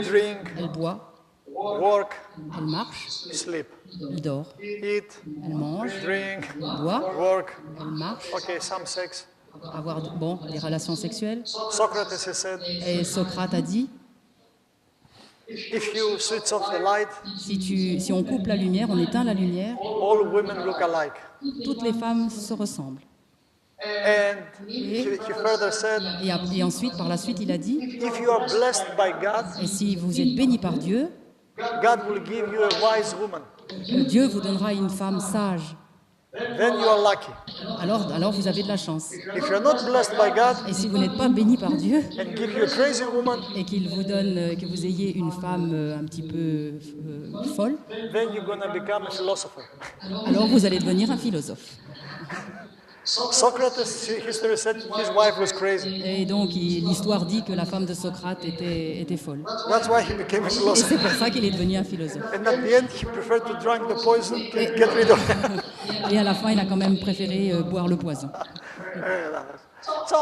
drink, elle boit, work, elle marche, sleep. elle dort, Eat, elle mange, drink, boit, work. elle marche, Okay, some sex. avoir des relations sexuelles. Socrates has said, Et Socrate a dit, if you switch off the light, si on coupe la lumière, on éteint la lumière, all women look alike. toutes les femmes se ressemblent. And he further said, Et ensuite, par la suite, il a dit, if you are blessed by God, et si vous êtes béni par Dieu, God will give you a wise woman. Dieu vous donnera une femme sage. Then you are lucky. Alors vous avez de la chance. If you're not blessed by God Et si vous n'êtes pas béni par Dieu and give you a crazy woman, et qu'il vous donne, que vous ayez une femme un petit peu folle, then you're going to become a philosopher. alors vous allez devenir un philosophe. Socrates, history said his wife was crazy. Et donc l'histoire dit que la femme de Socrate était folle. That's why he became a Et c'est philosopher. pour ça qu'il est devenu un philosophe. And at the end, he preferred to drink the poison to get rid of it. Et à la fin, il a quand même préféré boire le poison. So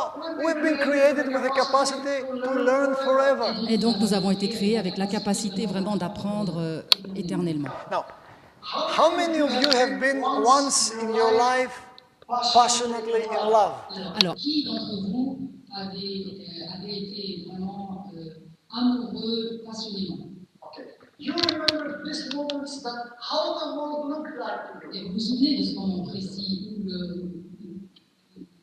we've been created with the capacity to learn forever. Et donc nous avons été créés avec la capacité vraiment d'apprendre éternellement. Now, how many of you have been once in your life passionately in love? Alors, Qui d'entre vous avait été vraiment amoureux passionnément? Okay. You remember this moment that how the world looked like to you. Et vous vous souvenez de ce moment précis où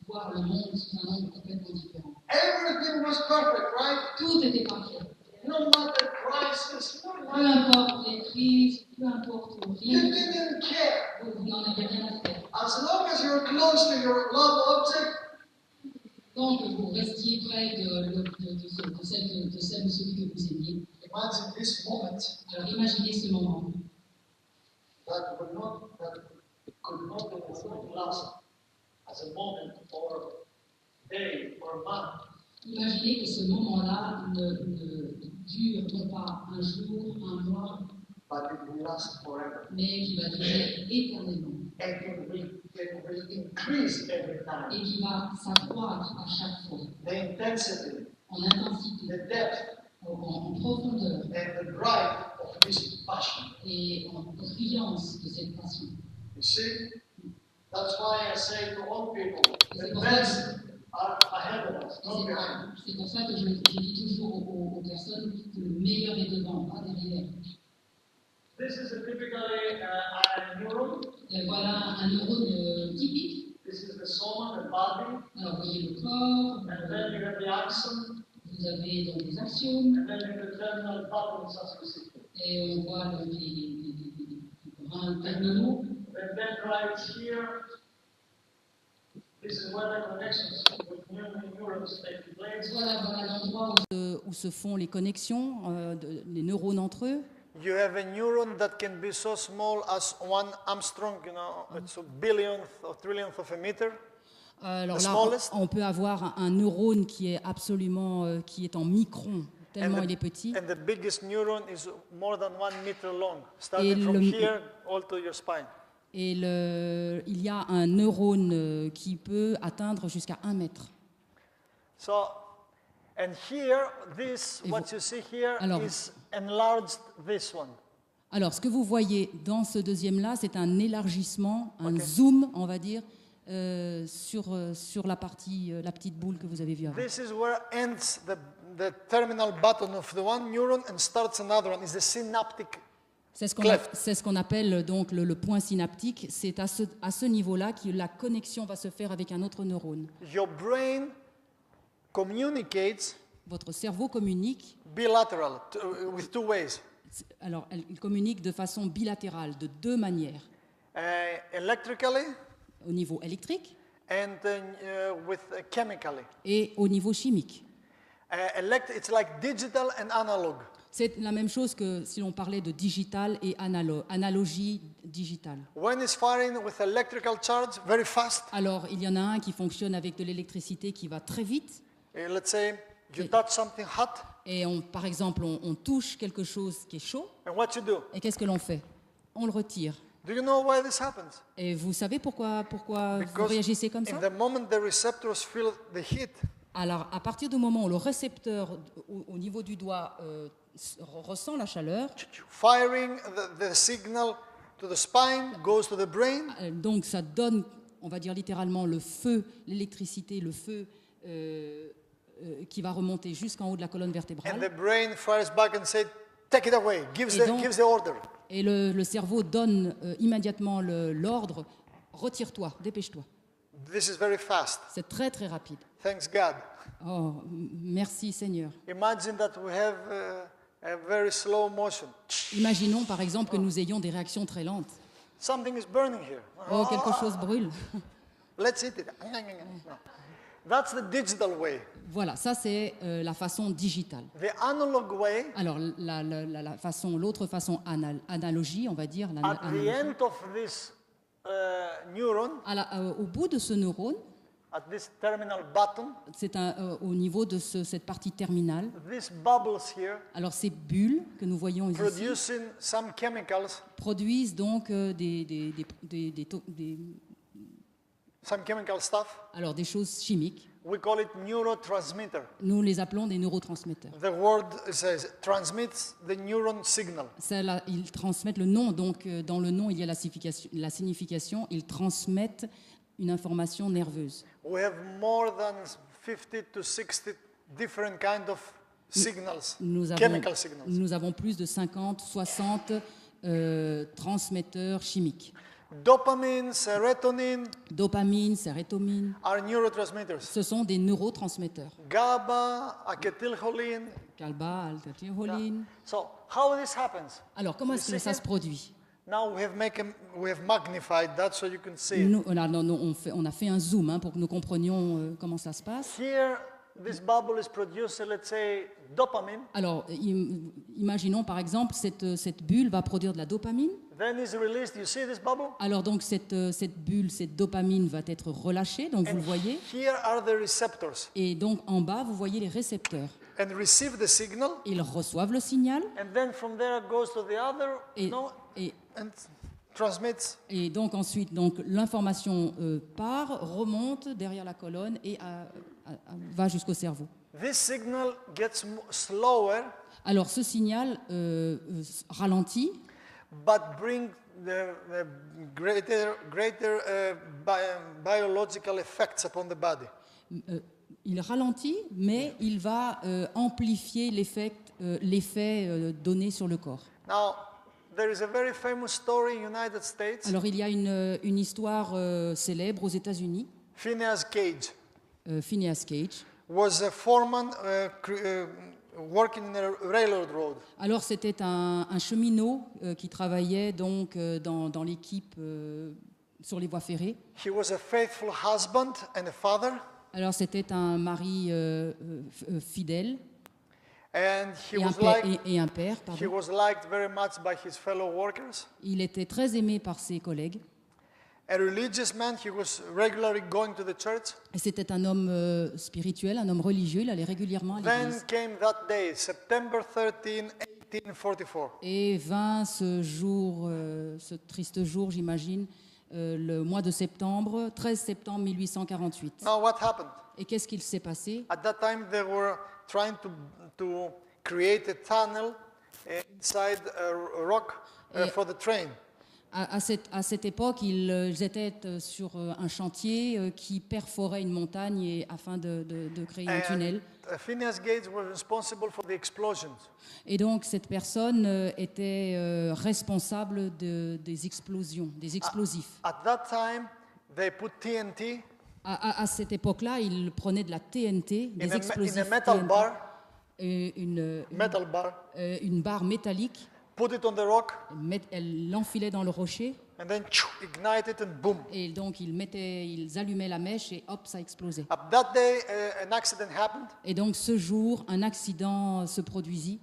voir le monde sous un angle complètement différent? Everything was perfect, right? Tout était parfait. No matter crisis, no Peu matter. importe les crises, peu importe vos You vies, didn't care. vous n'en avez rien à faire. As long as you're close to your love object, Tant que vous restiez près de celle de celui que vous aimiez. imagine this moment Alors imaginez ce moment that could not last as a moment or day or month. Imaginez que ce moment-là ne dure non pas un jour, un mois, But it will last forever. mais qui va durer éternellement And it will increase every et time. qui va s'accroître à chaque fois The intensity, en intensité, the depth, en profondeur and the drive of this passion. et en brillance de cette passion. You see? That's why I say to all people, C'est the pour best are ahead of us, not behind. C'est pour ça que je dis toujours aux personnes que le meilleur est devant, pas derrière. This is a typically a neuron. Voilà un neurone typique. This is the soma, the body, Alors vous voyez le corps, and then you have the axon, vous avez donc les axiones and then you have the terminal buttons as we see. et on voit donc les brins terminaux. And then right here, this is where the connections with neurons take place. Voilà l'endroit où se font les connexions, les neurones entre eux. You have a neuron that can be so small as 1 Armstrong, you know, it's a billionth or trillionth of a meter. Alors The là, smallest. on peut avoir un neurone qui est absolument, qui est en micron, tellement il est petit. And the biggest neuron is more than 1 meter long, starting from here all to your spine. Et il y a un neurone qui peut atteindre jusqu'à 1 mètre. So, and here, this, what you see here Alors- is enlarged this one. Alors, ce que vous voyez dans ce deuxième-là, c'est un élargissement, un zoom, on va dire, sur la partie, la petite boule que vous avez vue avant. This is where ends the terminal button of the one neuron and starts another one. Is the synaptic. C'est ce Cleft. qu'on appelle donc le point synaptique. C'est à ce niveau-là que la connexion va se faire avec un autre neurone. Your brain communicates Votre cerveau communique, bilateral, with 2 ways. alors il communique de façon bilatérale, de 2 manières. Electrically Au niveau électrique and chemically. et au niveau chimique. It's like digital and analog. C'est la même chose que si l'on parlait de digital et analogie digitale. One is firing with electrical charge very fast. Alors, il y en a un qui fonctionne avec de l'électricité qui va très vite. Let's say you touch something hot, Et par exemple, on touche quelque chose qui est chaud. and what you do? Et qu'est-ce que l'on fait? On le retire. Do you know why this happens? Et vous savez pourquoi vous Because réagissez comme ça? in the moment the receptors feel the heat, Alors, à partir du moment où le récepteur au niveau du doigt ressent la chaleur. firing the signal to the spine, goes to the brain, Donc ça donne, on va dire littéralement, le feu, l'électricité, le feu qui va remonter jusqu'en haut de la colonne and vertébrale. the brain fires back and says, take it away, gives Et donc- gives the order. Et le cerveau donne immédiatement l'ordre, retire-toi, dépêche-toi. This is very fast. C'est très très rapide. Thanks God. Oh, merci Seigneur. Imagine that we have a very slow motion. Imaginons par exemple que nous ayons des réactions très lentes. Something is burning here. Oh, quelque chose brûle. Let's eat it. No. That's the digital way. Voilà, ça c'est la façon digitale. The analog way, Alors l'autre façon analogie, on va dire, at the analogie. end of this neuron, Au bout de ce neurone, at this terminal button, c'est au niveau de cette partie terminale. these bubbles here Alors ces bulles que nous voyons ici producing some chemicals, produisent donc some chemical stuff. alors des choses chimiques. We call it neurotransmitter. Nous les appelons des neurotransmetteurs. The word says transmits the neuron signal. Ils transmettent le nom, donc dans le nom il y a la signification, ils transmettent une information nerveuse. We have more than 50 to 60 different kind of signals, chemical signals. Nous avons plus de 50, 60 transmetteurs chimiques. Dopamine, serotonin Dopamine, sérotonine, are neurotransmitters. ce sont des neurotransmetteurs. GABA, acetylcholine. Calba, alpha-thyroline. So how this happens? Alors comment est-ce que ça se produit? Now we have magnified that so you can see it. Nous, on a fait un zoom pour que nous comprenions comment ça se passe. Here, this bubble is producing, let's say, dopamine. Alors, imaginons par exemple, cette bulle va produire de la dopamine. Then is released. You see this bubble? Alors donc cette bulle, cette dopamine va être relâchée, donc vous le voyez. Here are the receptors. Et donc en bas, vous voyez les récepteurs. And receive the signal. Ils reçoivent le signal And then from there it goes to the other. et, No, et, and transmits. et donc ensuite, donc, l'information part, remonte derrière la colonne et va jusqu'au cerveau. This signal gets slower, Alors ce signal ralentit, but bring the greater biological effects upon the body. il ralentit, mais il va amplifier l'effet donné sur le corps. Now, there is a very famous story in United States. Alors il y a une histoire célèbre aux États-Unis. Phineas Gage Phineas Gage. was a foreman working in a railroad road. Alors c'était un cheminot qui travaillait donc dans l'équipe sur les voies ferrées. He was a faithful husband and a father, Alors c'était un mari fidèle and he et un was père, liked. et un père, He pardon. was liked very much by his fellow workers. Il était très aimé par ses collègues. A religious man, he was regularly going to the church. Et c'était un homme spirituel, un homme religieux. Il allait régulièrement à Then l'église. came that day, September 13, 1844. Et vint ce jour, ce triste jour, j'imagine, le mois de septembre, 13 septembre 1848. Now what happened? Et qu'est-ce qu'il s'est passé? At that time they were trying to create a tunnel inside a rock for the train. À cette époque, ils étaient sur un chantier qui perforait une montagne afin de créer un tunnel. Phineas Gage was responsible for the explosions. Et donc, cette personne était responsable des explosions, des explosifs. At that time, they put TNT À cette époque-là, ils prenaient de la TNT, des in explosifs a metal TNT, bar, une barre métallique. put it on the rock, Elle l'enfilait dans le rocher and then ignite it and boom. et donc ils allumaient la mèche et hop, ça explosait. At that day, an accident happened, Et donc ce jour, un accident se produisit.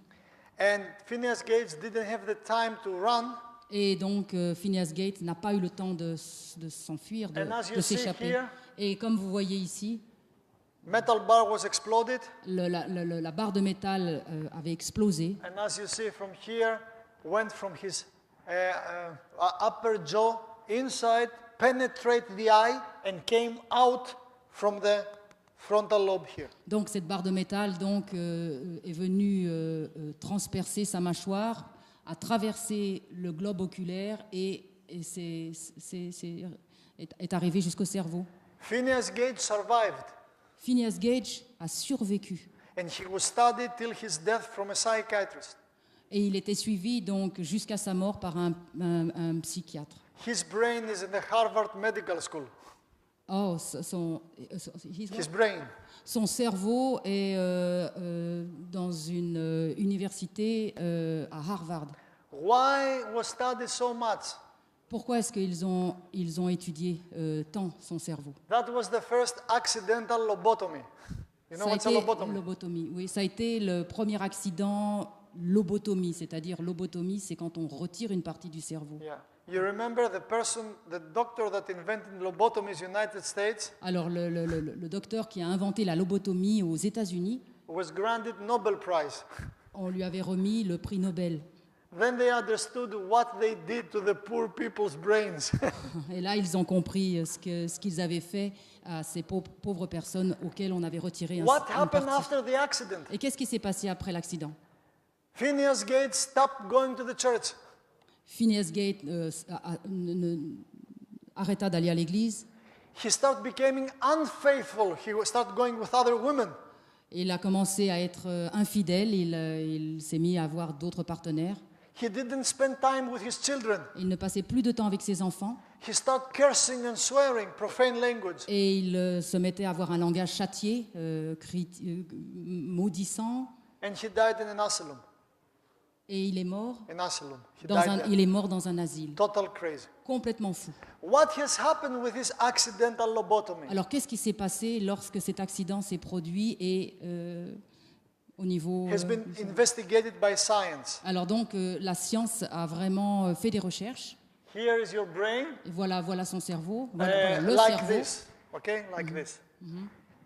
and Phineas Gage didn't have the time to run. Et donc Phineas Gage n'a pas eu le temps de s'enfuir, And as you de see s'échapper. here, Et comme vous voyez ici, Metal bar was exploded, la barre de métal avait explosé. and as you see from here, went from his upper jaw inside, penetrated the eye, and came out from the frontal lobe here. Donc cette barre de métal donc, est venue transpercer sa mâchoire, a traversé le globe oculaire et est arrivée jusqu'au cerveau. Phineas Gage survived, Phineas Gage a survécu and he was studied till his death from a psychiatrist. et il était suivi donc jusqu'à sa mort par un psychiatre. His brain is in the Harvard Medical School. Oh, His brain. son cerveau est dans une université à Harvard. Why was studied so much? Pourquoi est-ce qu'ils ont étudié tant son cerveau? That was the first accidental lobotomy. You know Ça a what's a été lobotomy? lobotomie. Oui, ça a été le premier accident lobotomie, c'est-à-dire lobotomie, c'est quand on retire une partie du cerveau. Yeah. You remember the doctor that invented lobotomies in the United States Alors le docteur qui a inventé la lobotomie aux États-Unis, was granted Nobel Prize. on lui avait remis le prix Nobel. Then they understood what they did to the poor people's brains. Et là, ils ont compris ce qu'ils avaient fait à ces pauvres personnes auxquelles on avait retiré une What happened partie. after the accident? Et qu'est-ce qui s'est passé après l'accident? Phineas Gage stopped going to the church. Phineas Gage arrêta d'aller à l'église. He started becoming unfaithful. He started going with other women. Il a commencé à être infidèle. Il s'est mis à avoir d'autres partenaires. He didn't spend time with his children. Il ne passait plus de temps avec ses enfants. He started cursing and swearing, profane language. Et il se mettait à avoir un langage châtié, maudissant. And he died in an asylum. Et il est mort An asylum. He dans died there. il est mort dans un asile. Total crazy. Complètement fou. What has happened with this accidental lobotomy? Alors, qu'est-ce qui s'est passé lorsque cet accident s'est produit et au niveau... Has been investigated by science. Alors donc, la science a vraiment fait des recherches. Here is your brain, Et voilà son cerveau. Voilà le like cerveau. this, okay, like this.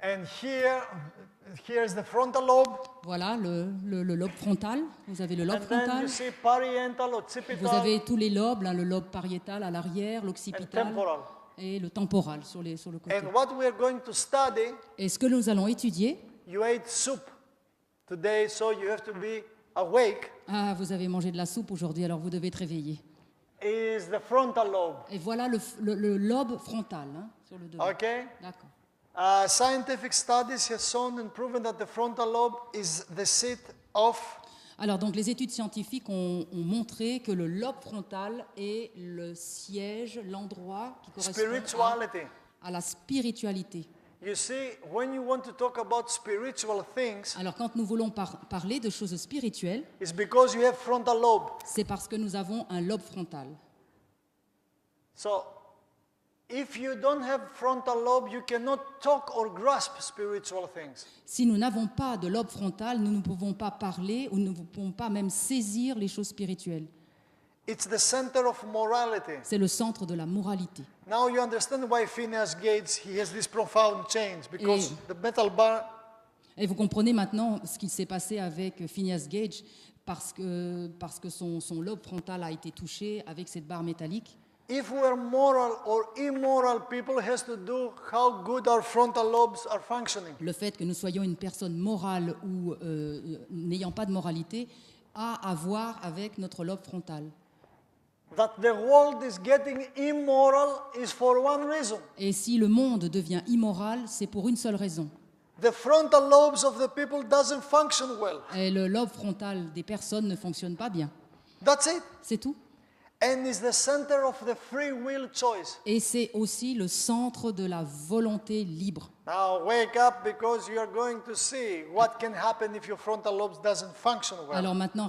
And here is the frontal lobe. Voilà le lobe frontal. Vous avez le lobe And then frontal. you see parietal, Vous occipital, avez tous les lobes, là, le lobe pariétal à l'arrière, and l'occipital temporal. et le temporal sur le côté. And what we are going to study, Et ce que nous allons étudier, you ate soup today, so you have to be awake, vous avez mangé de la soupe aujourd'hui, alors vous devez être réveillé. is the frontal lobe, Et voilà le lobe frontal hein, sur le devant. okay? D'accord. Scientific studies have shown and proven that the frontal lobe is the seat of Alors donc les études scientifiques ont montré que le lobe frontal est le siège, l'endroit qui correspond spirituality. à la spiritualité. You see, when you want to talk about spiritual things, Alors quand nous voulons parler de choses spirituelles, it's because you have frontal lobe. c'est parce que nous avons un lobe frontal. So, if you don't have frontal lobe, you cannot talk or grasp spiritual things. Si nous n'avons pas de lobe frontal, nous ne pouvons pas parler ou nous ne pouvons pas même saisir les choses spirituelles. It's the center of morality. C'est le centre de la moralité. Now you understand why Phineas Gage, he has this profound change, because the metal bar, Et vous comprenez maintenant ce qui s'est passé avec Phineas Gage parce que son lobe frontal a été touché avec cette barre métallique. if we're moral or immoral people, has to do how good our frontal lobes are functioning. Le fait que nous soyons une personne morale ou n'ayant pas de moralité a à voir avec notre lobe frontal. That the world is getting immoral is for one reason. Et si le monde devient immoral, c'est pour une seule raison. The frontal lobes of the people doesn't function well. Et le lobe frontal des personnes ne fonctionne pas bien. That's it. C'est tout. And is the center of the free will choice. Et c'est aussi le centre de la volonté libre. Now wake up because you are going to see what can happen if your frontal lobes doesn't function well. Alors maintenant,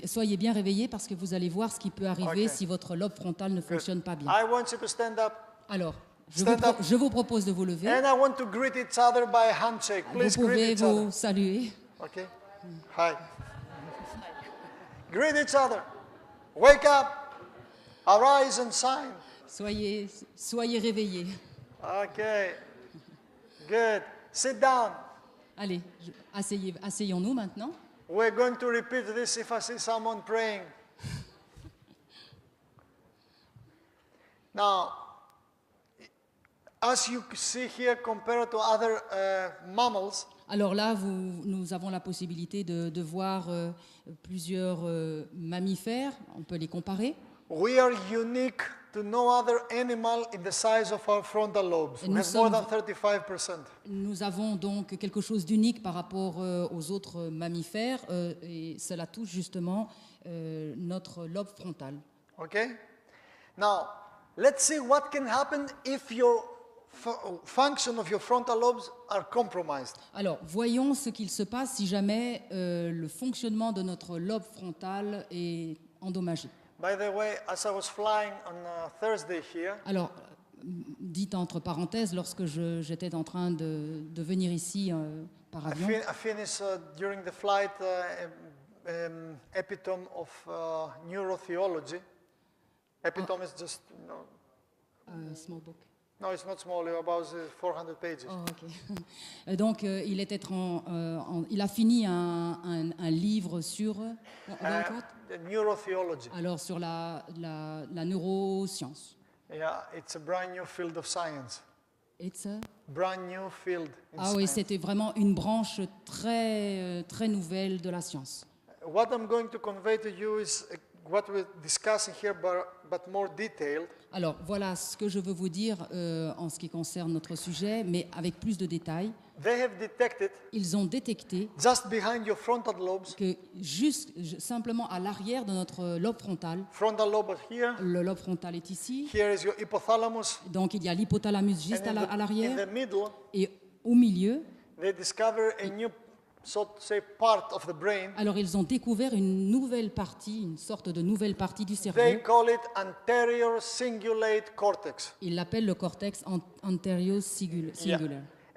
soyez bien réveillés parce que vous allez voir ce qui peut arriver Ok. si votre lobe frontal ne fonctionne pas bien. I want you to stand up. Alors, Stand up. je vous propose de vous lever. And I want to greet each other by a handshake. Vous Please greet pouvez each other. vous saluer. Okay? Hi. Greet each other. Wake up. Arise and shine. Soyez réveillés. Okay. Good. Sit down. Allez, asseyons-nous maintenant. We're going to repeat this if I see someone praying. Now, As you see here, compared to other mammals, Alors là, nous avons la possibilité de voir plusieurs mammifères, on peut les comparer. we are unique to no other animal in the size of our frontal lobes. Et We nous have more sommes- than 35%. Nous avons donc quelque chose d'unique par rapport aux autres mammifères et cela touche justement notre lobe frontal. Okay? Now, let's see what can happen if your function of your frontal lobes are compromised. Alors, voyons ce qu'il se passe si jamais le fonctionnement de notre lobe frontal est endommagé. By the way, as I was flying on Thursday here, Alors, dit entre parenthèses, lorsque j'étais en train de venir ici par avion, I finished during the flight epitome of neurotheology. Epitome is just, small book. no, it's not small, about 400 pages. Oh, ok. Donc, il a fini un livre sur about what? The neurotheology. Alors sur la neuroscience. Yeah, it's a brand new field of science. It's a- Brand new field in Ah oui, science. c'était vraiment une branche très nouvelle de la science. What I'm going to convey to you is what we're discussing here, but more detailed. Alors voilà ce que je veux vous dire en ce qui concerne notre sujet, mais avec plus de détails. They have detected Ils ont détecté just behind your frontal lobes, que simplement à l'arrière de notre lobe frontal, frontal lobe is here, le lobe frontal est ici, here is your hypothalamus, donc il y a l'hypothalamus juste and à in l'arrière, the middle, et au milieu, they discover a new, so to say, part of the brain. alors ils ont découvert une nouvelle partie, une sorte de nouvelle partie du cerveau. They call it anterior cingulate cortex. Ils l'appellent le cortex anterior singular. Yeah.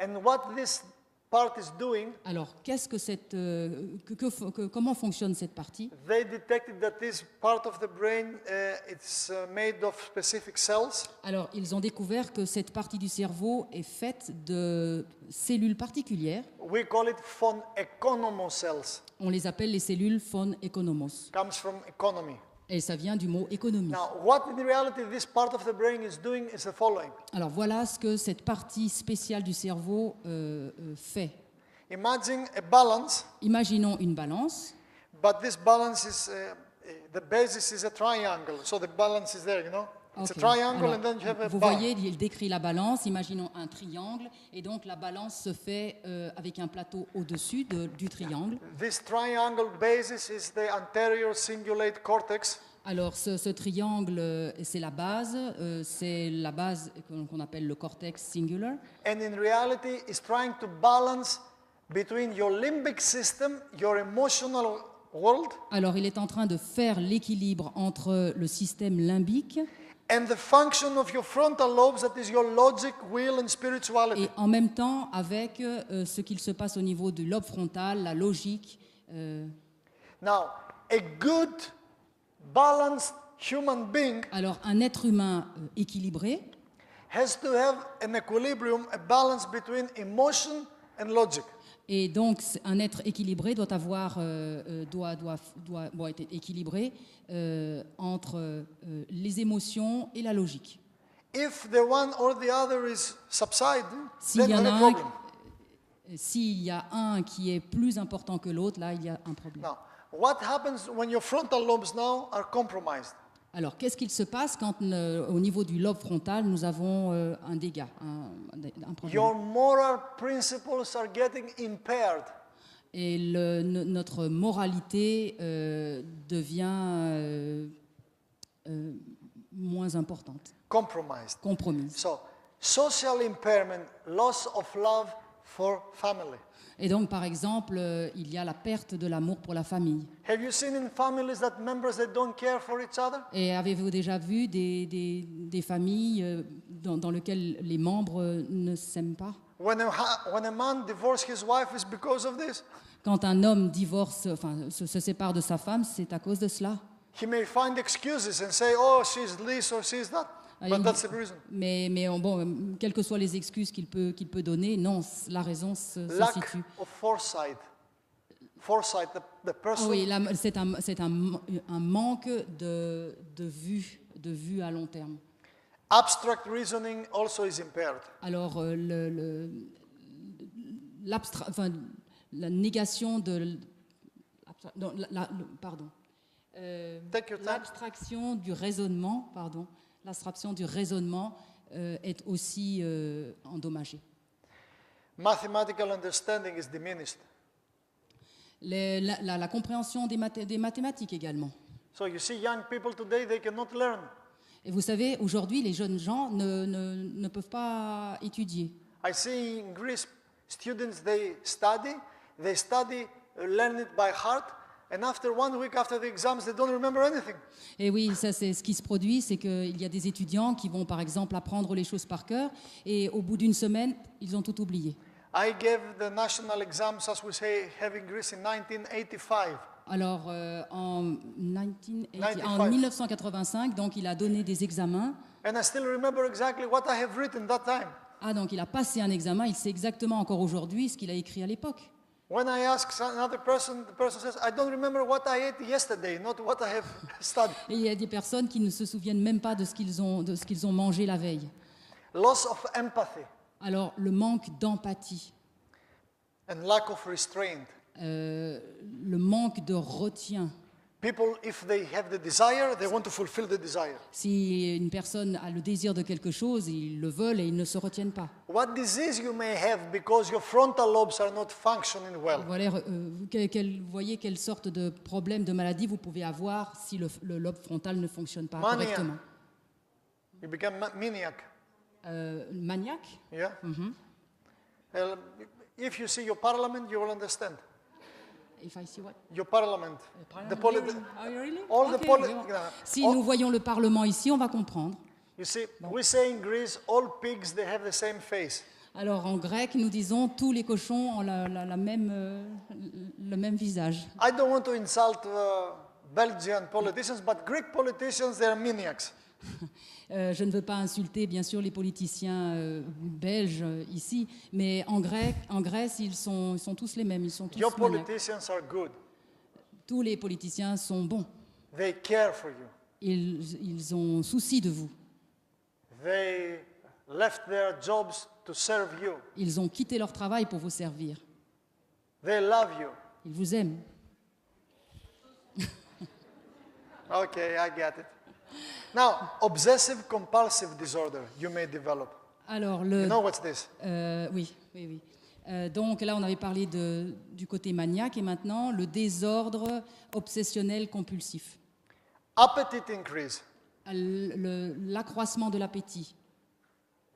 And what this part is doing, Alors, qu'est-ce que comment fonctionne cette partie? they detected that this part of the brain it's made of specific cells. Alors, ils ont découvert que cette partie du cerveau est faite de cellules particulières. We call it von Economos cells. On les appelle les cellules von Economos. Comes from economy. Et ça vient du mot économie. Now, what in reality this part of the brain is doing is the following. Alors, voilà ce que cette partie spéciale du cerveau fait. Imagine a balance, Imaginons une balance. but this balance is, the basis is a triangle. So the balance is there, you know? It's Ok. a triangle Alors, and then you have a vous bar. voyez, il décrit la balance. Imaginons un triangle. Et donc, la balance se fait avec un plateau au-dessus du triangle. This triangle basis is the anterior cingulate cortex. Alors, ce triangle, c'est la base qu'on appelle le cortex singular. And in reality is trying to balance between your limbic system, your emotional world, Alors, il est en train de faire l'équilibre entre le système limbique and the function of your frontal lobes, that is your logic, will, and spirituality. et en même temps avec ce qu'il se passe au niveau du lobe frontal, la logique. Now, a good, balanced human being Alors, un être humain équilibré has to have an equilibrium, a balance between emotion and logic. et donc un être équilibré doit être équilibré entre les émotions et la logique. If the one or the other is subsiding, S'il then y en you a have a un, problem. s'il y a un qui est plus important que l'autre, là, il y a un problème. Now, what happens when your frontal lobes now are compromised? Alors, qu'est-ce qu'il se passe quand, au niveau du lobe frontal, nous avons un dégât, un problème? Your moral principles are getting impaired. Et notre moralité devient moins importante, Compromised. compromise. So, social impairment, loss of love for family. Et donc, par exemple, il y a la perte de l'amour pour la famille. Have you seen in families that members they don't care for each other? Et avez-vous déjà vu des familles dans lesquelles les membres ne s'aiment pas? When a man divorces his wife, is because of this. Quand un homme se sépare de sa femme, c'est à cause de cela. He may find excuses and say, "Oh, she's this or she's that," but that's the reason. Mais bon, quelles que soient les excuses qu'il peut donner, non, la raison se Lack situe. of foresight. Foresight, the Ah person. oui, là, c'est un manque de vue à long terme. Abstract reasoning also is impaired. Alors, enfin, la négation de... non, pardon. Take your time. L'abstraction du raisonnement, pardon, l'abstraction du raisonnement est aussi endommagée. Mathematical understanding is diminished. La compréhension des mathématiques également. So you see young people today, they cannot learn. Et vous savez, aujourd'hui, les jeunes gens ne peuvent pas étudier. I see in Greece, students, they study, learn it by heart, and after 1 week after the exams, they don't remember anything. Et oui, ça c'est ce qui se produit, c'est qu'il y a des étudiants qui vont par exemple apprendre les choses par cœur, et au bout d'une semaine, ils ont tout oublié. I gave the national exams, as we say, have in Greece in 1985. Alors, en 1985, donc il a donné des examens. And I still remember exactly what I have written that time. Ah, donc il a passé un examen, il sait exactement encore aujourd'hui ce qu'il a écrit à l'époque. When I ask another person, the person says, I don't remember what I ate yesterday, not what I have studied. Et il y a des personnes qui ne se souviennent même pas de ce qu'ils ont mangé la veille. Loss of empathy Alors, le manque d'empathie, and lack of restraint. le manque de retien. People, if they have the desire, they want to fulfill the desire. Si une personne a le désir de quelque chose, ils le veulent et ils ne se retiennent pas. What disease you may have because your frontal lobes are not functioning well. Voilà, vous voyez quelle sorte de problème, de maladie vous pouvez avoir si le lobe frontal ne fonctionne pas Mania. correctement. You become maniac. Maniaque. Yeah? If you see your parliament, you will understand. If I see what? Your parliament. The Oh, really? all the Okay, poli- oui, bon. yeah. Si All- nous voyons le Parlement ici, on va comprendre. You see, we say in Greece, all pigs, they have the same face. Alors en grec, nous disons tous les cochons ont le même visage. I don't want to insult Belgian politicians, but Greek politicians, they are maniacs. Je ne veux pas insulter, bien sûr, les politiciens belges ici, mais en Grèce, ils sont tous les mêmes, ils sont tous Your maniaques. politicians are good. Tous les politiciens sont bons. They care for you. Ils ont souci de vous. They left their jobs to serve you. Ils ont quitté leur travail pour vous servir. They love you. Ils vous aiment. Okay, I get it. Now, obsessive compulsive disorder you may develop. Alors, You know what's this? oui. Donc là, on avait parlé du côté maniaque et maintenant le désordre obsessionnel compulsif. Appetite increase. L'accroissement de l'appétit.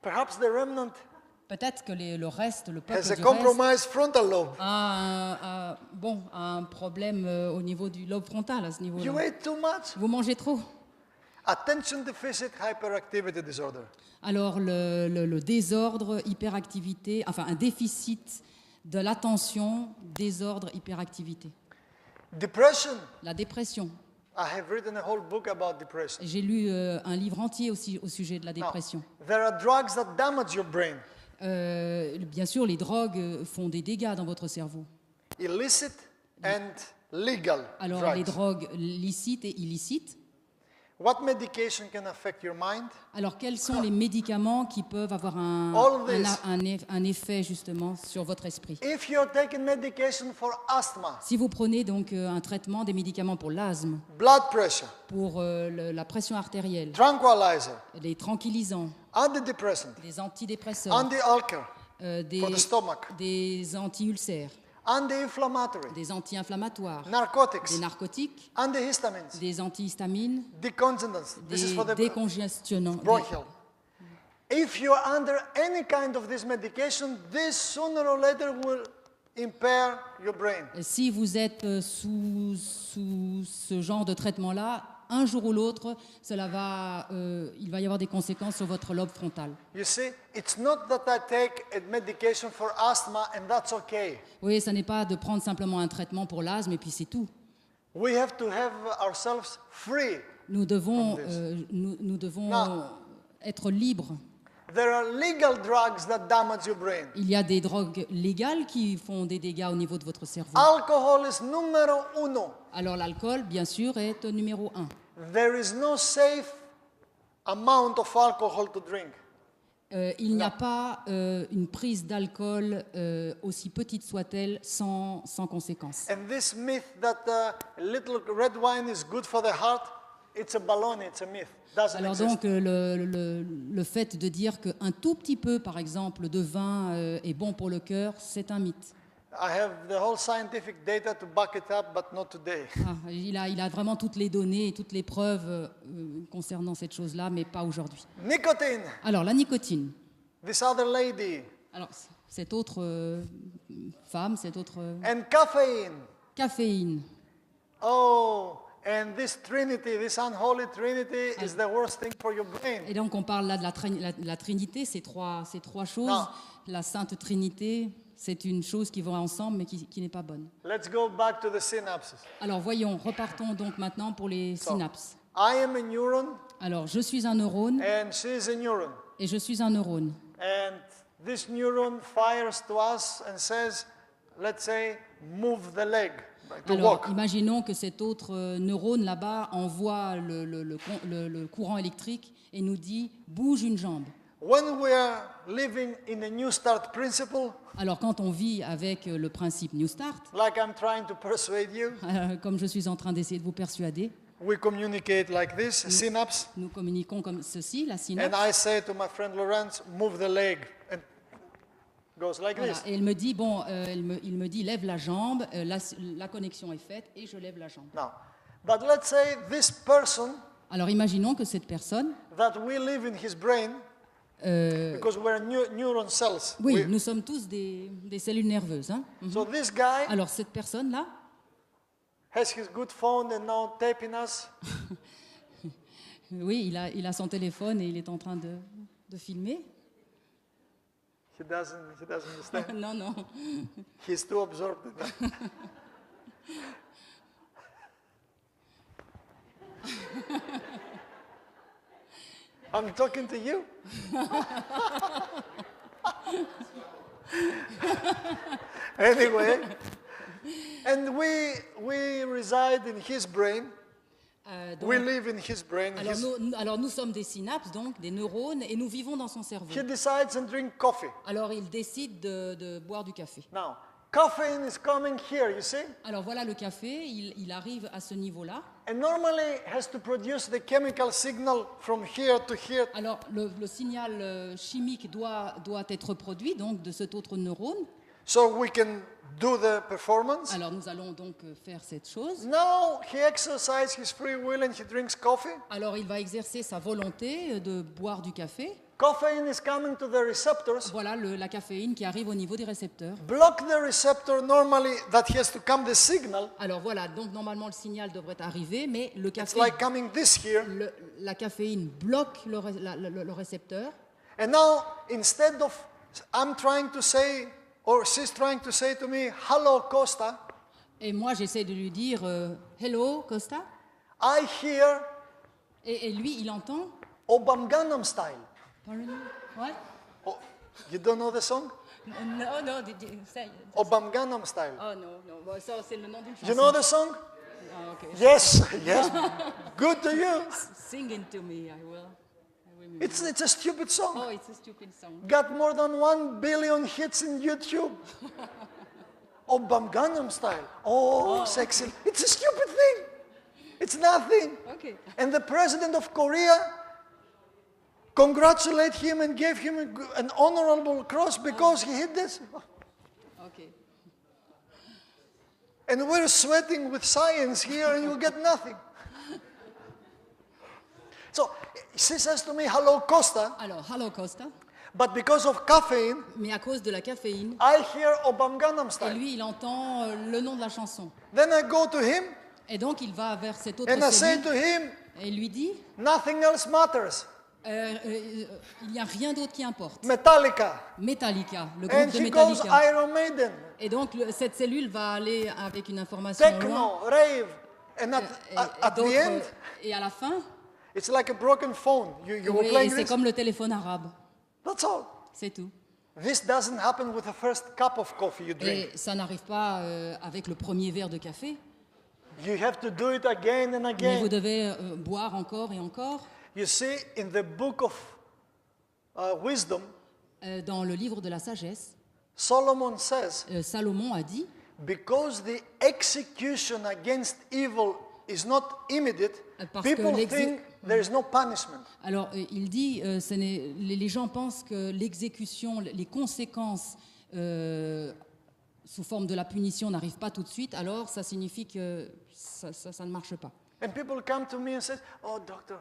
Perhaps the remnant Peut-être que le reste, le peuple has a du reste, compromised frontal lobe. a un problème au niveau du lobe frontal à ce You niveau-là. ate too much. Vous mangez trop. Attention deficit hyperactivity disorder. Alors le désordre, hyperactivité, enfin un déficit de l'attention, désordre, hyperactivité. Depression. La dépression. I have written a whole book about depression. J'ai lu un livre entier aussi au sujet de la Now, dépression. there are drugs that damage your brain. Bien sûr, les drogues font des dégâts dans votre cerveau. Illicit and legal Alors les drugs. drogues licites et illicites. What medication can affect your mind? Alors, quels sont les médicaments qui peuvent avoir un effet justement sur votre esprit? If you're taking medication for asthma, Si vous prenez donc un traitement, des médicaments pour l'asthme, blood pressure, pour la pression artérielle, tranquilizer, les tranquillisants, antidepressant, des antidépresseurs, anti-alcohol des, for the stomach, des anti-ulcères, anti-inflammatory, des anti-inflammatoires, narcotics, des narcotiques, antihistamines, des antihistamines, decongestants. This is for des the décongestionnants. bronchial. If you're under any kind of this medication, this sooner or later will impair your brain. Si vous êtes sous ce genre de traitement-là, un jour ou l'autre, il va y avoir des conséquences sur votre lobe frontal. You see, it's not that I take a medication for asthma and that's okay. Oui, ça n'est pas de prendre simplement un traitement pour l'asthme et puis c'est tout. We have to have ourselves free. Nous devons, From nous devons Now- être libres. There are legal drugs that damage your brain. Il y a des drogues légales qui font des dégâts au niveau de votre cerveau. Alcohol is numero uno. Alors l'alcool, bien sûr, est numéro 1. There is no safe amount of alcohol to drink. Il n'y a pas une prise d'alcool, aussi petite soit-elle, sans conséquence. And this myth that little red wine is good for the heart, it's a baloney, it's a myth. Doesn't Alors exist. donc, le fait de dire qu'un tout petit peu, par exemple, de vin est bon pour le cœur, c'est un mythe. I have the whole scientific data to back it up, but not today. Ah, il a vraiment toutes les données et toutes les preuves concernant cette chose-là, mais pas aujourd'hui. Nicotine. Alors, la nicotine. This other lady. Alors, cette autre femme, cette autre And caffeine. caféine. Oh, and this trinity, this unholy trinity is the worst thing for your brain. Et donc, on parle là de la Trinité, ces trois choses. Non. La Sainte Trinité, c'est une chose qui va ensemble, mais qui n'est pas bonne. Let's go back to the synapses. Alors, voyons, repartons donc maintenant pour les So, synapses. I am a neuron Alors, je suis un neurone and she is a neuron. et je suis un neurone. And this neuron fires to us and says, let's say, move the leg to Alors, walk. imaginons que cet autre neurone là-bas envoie le courant électrique et nous dit « bouge une jambe ». When we are living in a New Start principle, Alors, quand on vit avec le principe New Start, like I'm trying to persuade you, comme je suis en train d'essayer de vous persuader, we communicate like this, synapse, nous communiquons comme ceci, la and synapse. I say to my friend Lawrence, move the leg, and goes like Voilà. this. Et il me dit, il me dit, lève la jambe, la connexion est faite et je lève la jambe. Now, but let's say this person Alors, imaginons que cette personne, that we live in his brain, because we're neuron cells. oui, nous sommes tous des cellules nerveuses. Hein. So this guy Alors, cette personne-là, has his good phone and now taping us. oui, il a son téléphone et il est en train de filmer. He doesn't understand. Non, non. He's too absorbed in that. I'm talking to you. Anyway, and we reside in his brain. Donc, We live in his brain. alors nous sommes des synapses, donc des neurones, et nous vivons dans son cerveau. He decides and drink coffee. Alors il décide de boire du café. Now, caffeine is coming here, you see? Alors voilà le café, il arrive à ce niveau-là. And normally has to produce the chemical signal from here to here. Alors le signal chimique doit être produit donc de cet autre neurone. So we can do the performance. Alors nous allons donc faire cette chose. Now he exercises his free will and he drinks coffee. Alors il va exercer sa volonté de boire du café. Caffeine is coming to the receptors. Voilà la caféine qui arrive au niveau des récepteurs. Block the receptor normally that has to come the signal. Alors voilà, donc normalement le signal devrait arriver, mais le It's café, like coming this here. la caféine bloque le récepteur. And now instead of I'm trying to say or she's trying to say to me, hello Costa, Et moi j'essaie de lui dire hello Costa. I hear Et lui il entend. Obam Gangnam Style. Pardon? What? Oh, you don't know the song? No, no, say. Obam Gangnam Style. Oh non, non, bon, ça c'est le nom d'une chanson. You know the song? Ah, ok. Yes, yes. Good to you. Sing it to me, I will. It's a stupid song. Oh, it's a stupid song. Got more than 1 billion hits in YouTube. Obam Gangnam Style. Oh, sexy. It's a stupid thing. It's nothing. Okay. And the president of Korea congratulated him and gave him an honorable cross because he hit this. Okay. And we're sweating with science here and you get nothing. So she says to me, hello Costa, Alors, hello Costa. but because of caffeine, Mais à cause de la caféine, I hear Obam Gangnam et Style. lui il entend le nom de la chanson. Then I go to him Et donc il va vers cette autre and I say cellule to him, et lui dit nothing else matters. il n'y a rien d'autre qui importe. Metallica. Metallica, le And groupe de he goes Metallica. Iron Maiden, Et donc cette cellule va aller avec une information loin. techno, rave. And Et at the d'autres- end, et à la fin, it's like a broken phone. You were oui, playing c'est this. comme le téléphone arabe. That's all. C'est tout. This doesn't happen with the first cup of coffee you drink. Et ça n'arrive pas avec le premier verre de café. You have to do it again and Mais vous again. devez boire encore et encore. You see, in the book of wisdom, Dans le livre de la sagesse, Solomon says, Salomon a dit, because the execution against evil is not immediate, Parce que people think there is no punishment. alors il dit, les gens pensent que l'exécution, les conséquences sous forme de la punition n'arrivent pas tout de suite, alors ça signifie que ça ne marche pas. And people come to me and say, oh, doctor,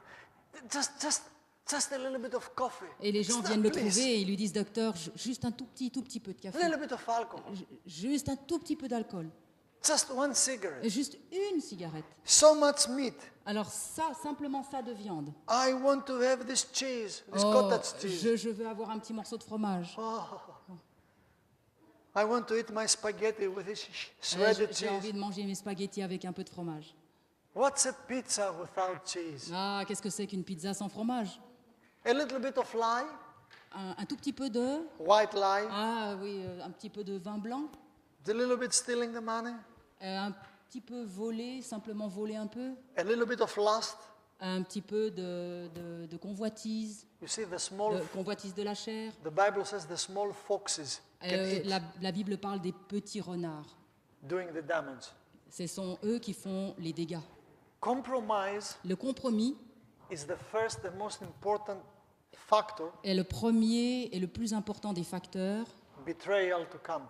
just a little bit of coffee. Et les gens Stop, viennent le please. trouver et ils lui disent, docteur, juste un tout petit peu de A café, little bit of alcohol. juste un tout petit peu d'alcool, Just one cigarette. et juste une cigarette. So much meat. Alors ça, simplement ça de viande. I want to have this cheese, this Oh, cottage cheese. je veux avoir un petit morceau de fromage. I want to eat my spaghetti with this J'ai shredded j'ai envie cheese. de manger mes spaghettis avec un peu de fromage. What's a pizza without cheese? Ah, qu'est-ce que c'est qu'une pizza sans fromage? A little bit of lye, Un tout petit peu de... white lye, Ah oui, un petit peu de vin blanc. a little bit stealing the money, Un petit peu voler, simplement voler un peu. a little bit of lust. Un petit peu de convoitise, You see, the small, convoitise de la chair. the Bible says the small foxes can eat, La Bible parle des petits renards. doing the damage. Ce sont eux qui font les dégâts. Compromise Le compromis is the first and most important factor, est le premier et le plus important des facteurs betrayal to come.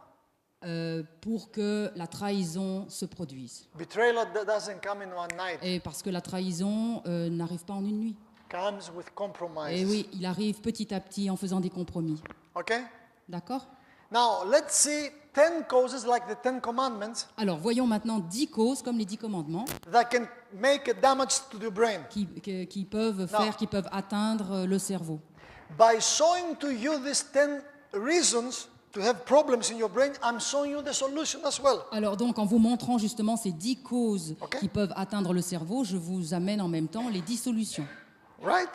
pour que la trahison se produise. Betrayal doesn't come in one night. Et parce que la trahison n'arrive pas en une nuit. Comes with compromise. Et oui, il arrive petit à petit en faisant des compromis. Okay? D'accord? Now, let's see 10 causes like the 10 commandments Alors, voyons maintenant 10 causes, comme les 10 commandements, that can make a damage to the brain. qui peuvent faire, qui peuvent atteindre le cerveau. By showing to you these 10 reasons to have problems in your brain, I'm showing you the solution as well. Alors donc, en vous montrant justement ces 10 causes Ok. qui peuvent atteindre le cerveau, je vous amène en même temps les 10 solutions. Right?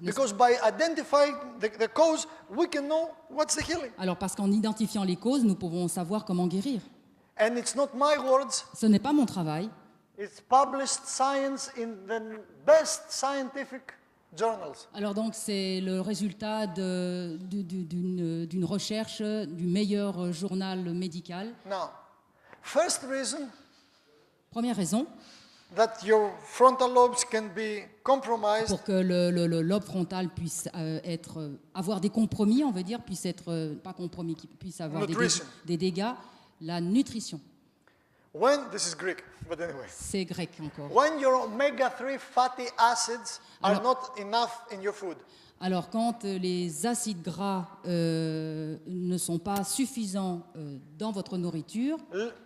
Because by identifying the cause, we can know what's the healing. Alors parce qu'en identifiant les causes, nous pouvons savoir comment guérir. And it's not my words, Ce n'est pas mon travail, it's published science in the best scientific journals. alors donc c'est le résultat d'une recherche du meilleur journal médical. Now, first reason Première raison, that your frontal lobes can be compromised pour que le lobe frontal puisse avoir des compromis, on veut dire, puisse être, pas compromis, qu'il puisse avoir Nutrition. des dégâts, la nutrition. when, this is Greek, but anyway, C'est grec encore. when your omega-3 fatty acids are Alors- not enough in your food. Alors, quand les acides gras ne sont pas suffisants dans votre nourriture,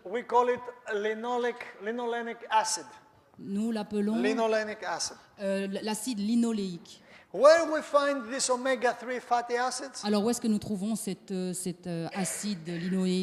We call it linolenic acid. nous l'appelons Linolenic acid. l'acide linoléique. Where we find this omega-3 fatty acids? Alors, où est-ce que nous trouvons cet acide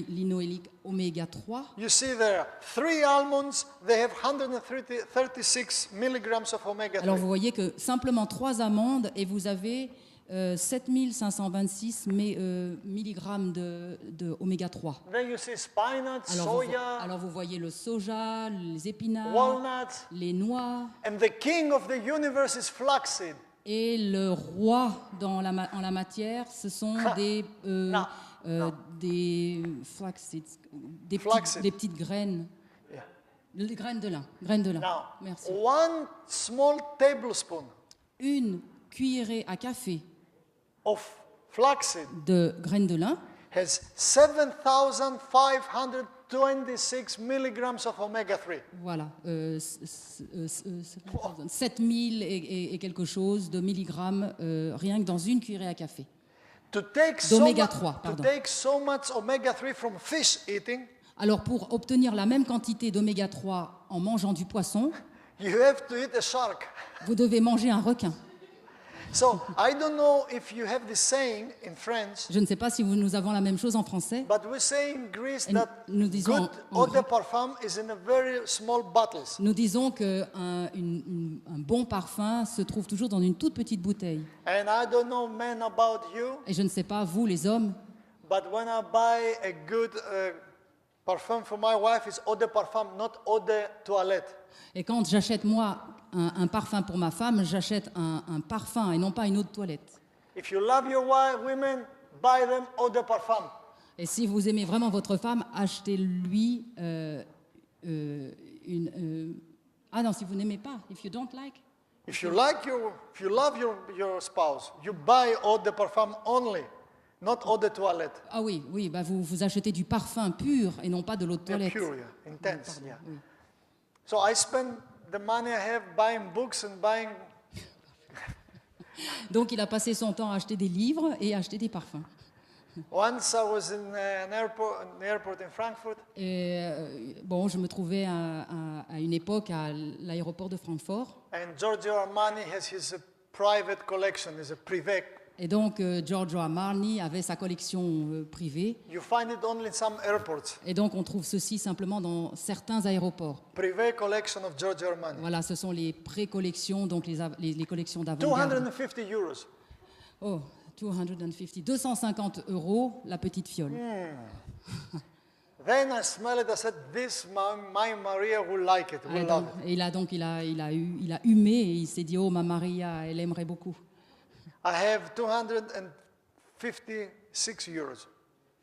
linoléique oméga 3 You see there, 3 almonds, they have 136 milligrams of omega-3. Alors, vous voyez que simplement 3 amandes et vous avez 7526 milligrammes de oméga 3. Then you see spinach, soya, Alors, vous voyez le soja, les épinards, walnuts, les noix. and the king of the universe is flaxseed. Et le roi en la matière, ce sont des flax seeds, Flax des petites graines, Yeah. des graines de lin. Graines de lin. Now, Merci. 1 small tablespoon Une cuillerée à café of flaxseed de graines de lin has 7,526 milligrams of omega-3. voilà, 7000 et quelque chose de milligrammes rien que dans une cuillerée à café. To take D'oméga 3, to pardon. take so much omega-3 from fish eating, Alors pour obtenir la même quantité d'oméga 3 en mangeant du poisson, you have to eat a shark. vous devez manger un requin. So I don't know if you have this saying in French, Je ne sais pas si nous avons la même chose en français. but we say in Greece Et that nous disons good en eau de grec- parfum is in a very small bottles. Nous disons qu'un un bon parfum se trouve toujours dans une toute petite bouteille. And I don't know, men, about you, Et je ne sais pas, vous les hommes, but when I buy a good parfum for my wife, it's eau de parfum, not eau de toilette. et quand j'achète moi un parfum pour ma femme, j'achète un parfum et non pas une eau de toilette. If you love your wife, women, buy them eau de parfum. Et si vous aimez vraiment votre femme, achetez-lui ah non, si vous n'aimez pas, if you don't like. If you love your spouse, you buy eau de parfum only, not eau de toilette. Ah oui, oui, bah vous achetez du parfum pur et non pas de l'eau de They're toilette. pure, yeah, intense, Pardon, yeah. oui. So I spend the money I have buying books and buying. Donc il a passé son temps à acheter des livres et à acheter des parfums. Once I was in an airport in Frankfurt, Et bon, je me trouvais à une époque à l'aéroport de Francfort. and Giorgio Armani has his private collection, is a privé. Et donc Giorgio Armani avait sa collection privée. You find it only in some airports. Et donc on trouve ceci simplement dans certains aéroports. Privé collection of Giorgio Armani. Voilà, ce sont les pré-collections, donc les collections d'avant-garde. 250 euros. Oh, 250 €, la petite fiole. Then I smell it. I said, "This my Maria will like it. Et Will donc, love it." il a humé et il s'est dit, oh, ma Maria, elle aimerait beaucoup. I have 256 euros.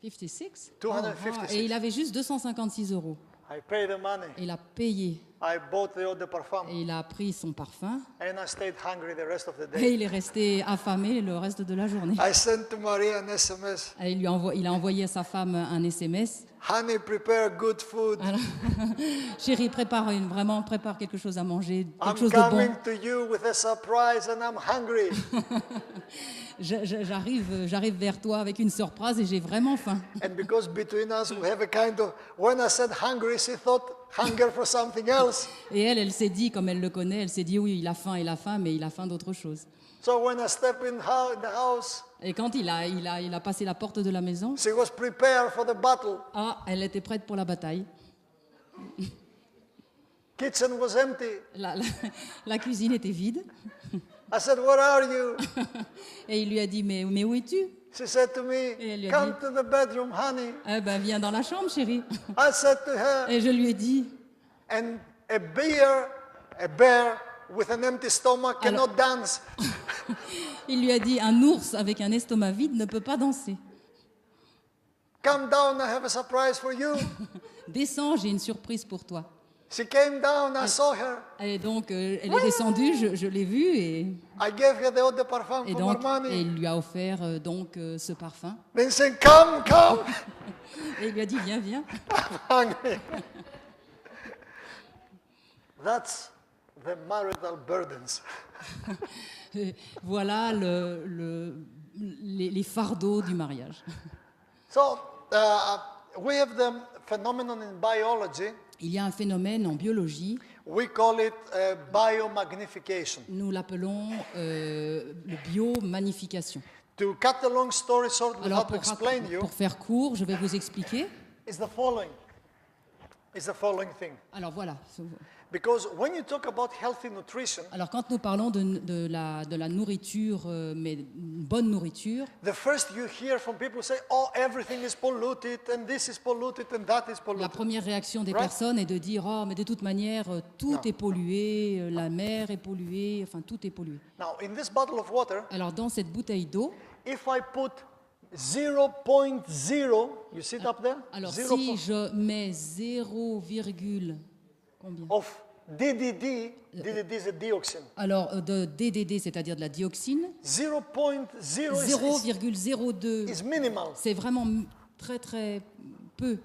56 256. Et il avait juste 256 €. I pay the money. Et il a payé. I bought the eau de parfum, Et il a pris son parfum. and I stayed hungry the rest of the Et day. il est resté affamé le reste de la journée. I sent to Maria an SMS. Et il a envoyé à sa femme un SMS. Honey, prepare good food. Chérie, prépare quelque chose à manger, quelque I'm chose de bon. coming to you with a surprise, and I'm hungry. J'arrive vers toi avec une surprise et j'ai vraiment faim. And because between us we have a kind of, when I said hungry, she thought hunger for something else. Et elle s'est dit, comme elle le connaît, elle s'est dit, oui, il a faim, mais il a faim d'autre chose. So when I step in the house, Et quand il a passé la porte de la maison, she was prepared for the battle. elle était prête pour la bataille. Kitchen was empty. La cuisine était vide. I said, "Where are you?" Et il lui a dit, mais où es-tu? She said to me, Et elle lui a "Come dit- to the bedroom, honey." Eh ben, viens dans la chambre, chérie. I said to her, Et je lui ai dit, and a bear with an empty stomach cannot dance. il lui a dit, un ours avec un estomac vide ne peut pas danser. Come down, I have a surprise for you. Descends, j'ai une surprise pour toi. She came down, I saw her. Et donc, elle est descendue, je l'ai vue, et I gave her the eau de parfum for donc, more money. il lui a offert ce parfum. Then she said, "Come, come." Et il lui a dit, viens. Hungry. That's the marital burdens. Voilà les fardeaux du mariage. So we have the phenomenon in biology. Il y a un phénomène en biologie, We call it biomagnification. nous l'appelons le biomagnification. To cut a long story short, we Alors, have to explain you. pour faire court, je vais vous expliquer. Is the following. Is the following thing. Alors voilà. Because when you talk about healthy nutrition, Alors quand nous parlons de la nourriture, mais une bonne nourriture, the first you hear from people say, "Oh, everything is polluted, and this is polluted, and that is la polluted." première réaction des Right. personnes est de dire, oh, mais de toute manière, tout Non. est pollué, la mer est polluée, enfin tout est pollué. Now, in this bottle of water, Alors dans cette bouteille d'eau, if I put 0.0, you see it up there? alors 0. si je mets 0, combien? Of DDD, DDD is a dioxin. Alors de DDD, c'est-à-dire de la dioxine, 0.0 0,02, is minimal. c'est vraiment très très peu.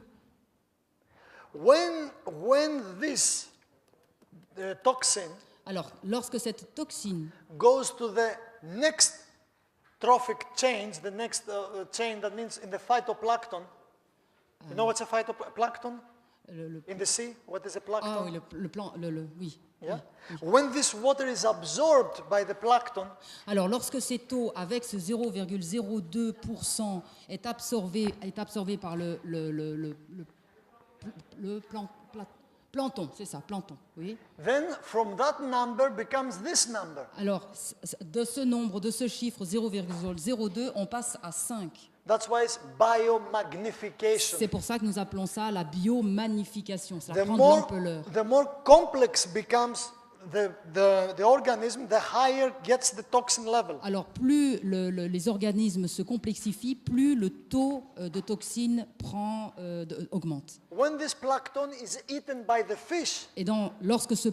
When this toxin Alors lorsque cette toxine goes to the next trophic chain, the next chain, that means in the phytoplankton. You know what's a phytoplankton? In the sea, what is a plankton? Ah oui, oui. Yeah? When this water is absorbed by the plankton, Alors, lorsque cette eau, avec ce 0,02%, est absorbée par le plancton, c'est ça, plancton, oui. then from that number becomes this number. Alors, de ce nombre, de ce chiffre 0,02, on passe à 5. That's why it's biomagnification. C'est pour ça que nous appelons ça la biomagnification, ça The prend de l'ampleur. more complex becomes the organism, the higher gets the toxin level. Alors plus les organismes se complexifient, plus le taux de toxines augmente. When this plankton is eaten by the fish, Et lorsque ce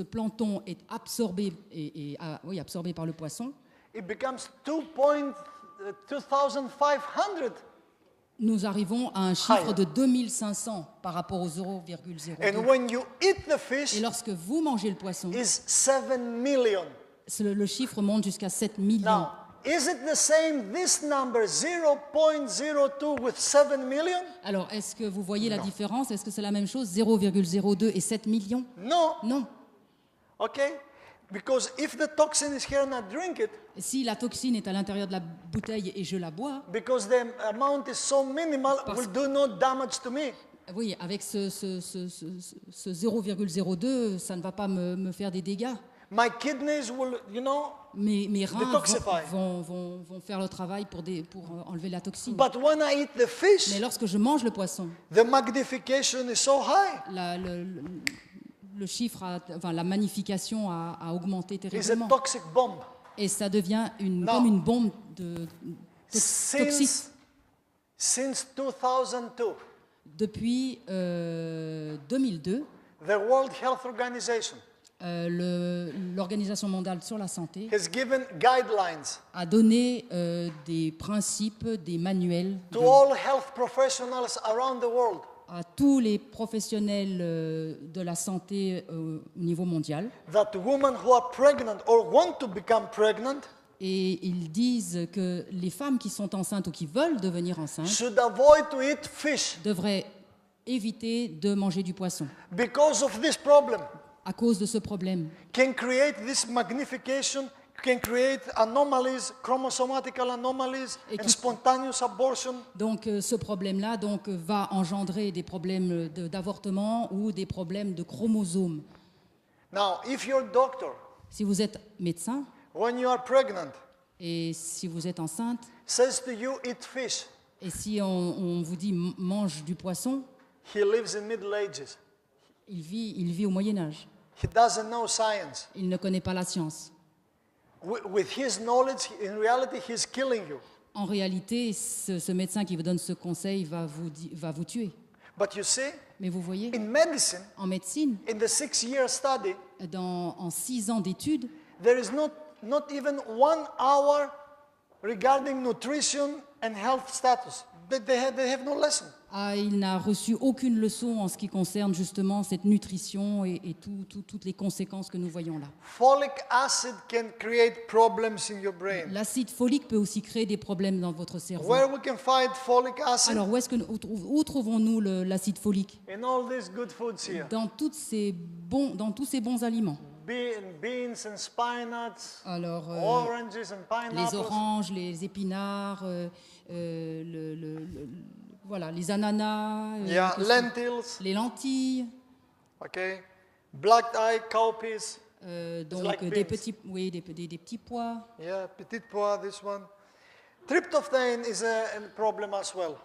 plancton est absorbé, absorbé par le poisson, it becomes 2,500. nous arrivons à un chiffre de 2500 par rapport au 0,02. And when you eat the fish, Et lorsque vous mangez le poisson, is 7 million. le chiffre monte jusqu'à 7 millions. Now, is it the same, this number, 0.02 with 7 million? Alors, est-ce que vous voyez la différence? Est-ce que c'est la même chose, 0,02 et 7 millions? No. Non. Okay? Because if the toxin is here and I drink it, Si la toxine est à l'intérieur de la bouteille et je la bois, because the amount is so minimal, will do no damage to me. oui, avec ce 0,02, ça ne va pas me faire des dégâts. My kidneys will, Mes reins Detoxify. vont faire le travail pour enlever la toxine. but when I eat the fish, Mais lorsque je mange le poisson, the magnification is so high. le chiffre, la magnification a augmenté It's a terriblement. toxic bomb. Et ça devient Non. comme une bombe toxique. Since 2002, Depuis 2002, the World Health Organization l'Organisation mondiale sur la santé has given guidelines a donné des principes, des manuels to all health professionals around the world à tous les professionnels de la santé au niveau mondial. that women who are pregnant or want to become pregnant Et ils disent que les femmes qui sont enceintes ou qui veulent devenir enceintes should avoid to eat fish devraient éviter de manger du poisson because of this problem. à cause de ce problème. Can create this magnification, can create anomalies, chromosomatical anomalies, Et and qui- spontaneous abortion. Donc ce problème-là va engendrer des problèmes d'avortement ou des problèmes de chromosomes. Now, if your doctor, Si vous êtes médecin when you are pregnant, et si vous êtes enceinte, says to you, eat fish, et si on vous dit mange du poisson, he lives in Middle Ages. il vit au Moyen-Âge. He doesn't know science. Il ne connaît pas la science. With his knowledge, in reality, he's killing you. En réalité, ce médecin qui vous donne ce conseil va vous tuer. But you see, Mais vous voyez, in medicine, en médecine, in the 6-year study, en 6 ans d'études, there is not even 1 hour regarding nutrition and health status. They have no lesson. il n'a reçu aucune leçon en ce qui concerne justement cette nutrition et toutes les conséquences que nous voyons là. Folic acid can create problems in your brain. L'acide folique peut aussi créer des problèmes dans votre cerveau. Where we can find folic acid? Alors où trouvons-nous l'acide folique? In all these good foods here. Dans tous ces bons aliments. Beans and spinaches, Alors oranges and les pineapples. oranges, les épinards, voilà, les ananas, Yeah, lentils. les lentilles, Okay. Black eye cowpeas. donc like des beans. petits pois. Yeah, petit pois, this one. Tryptophan is a problem as well.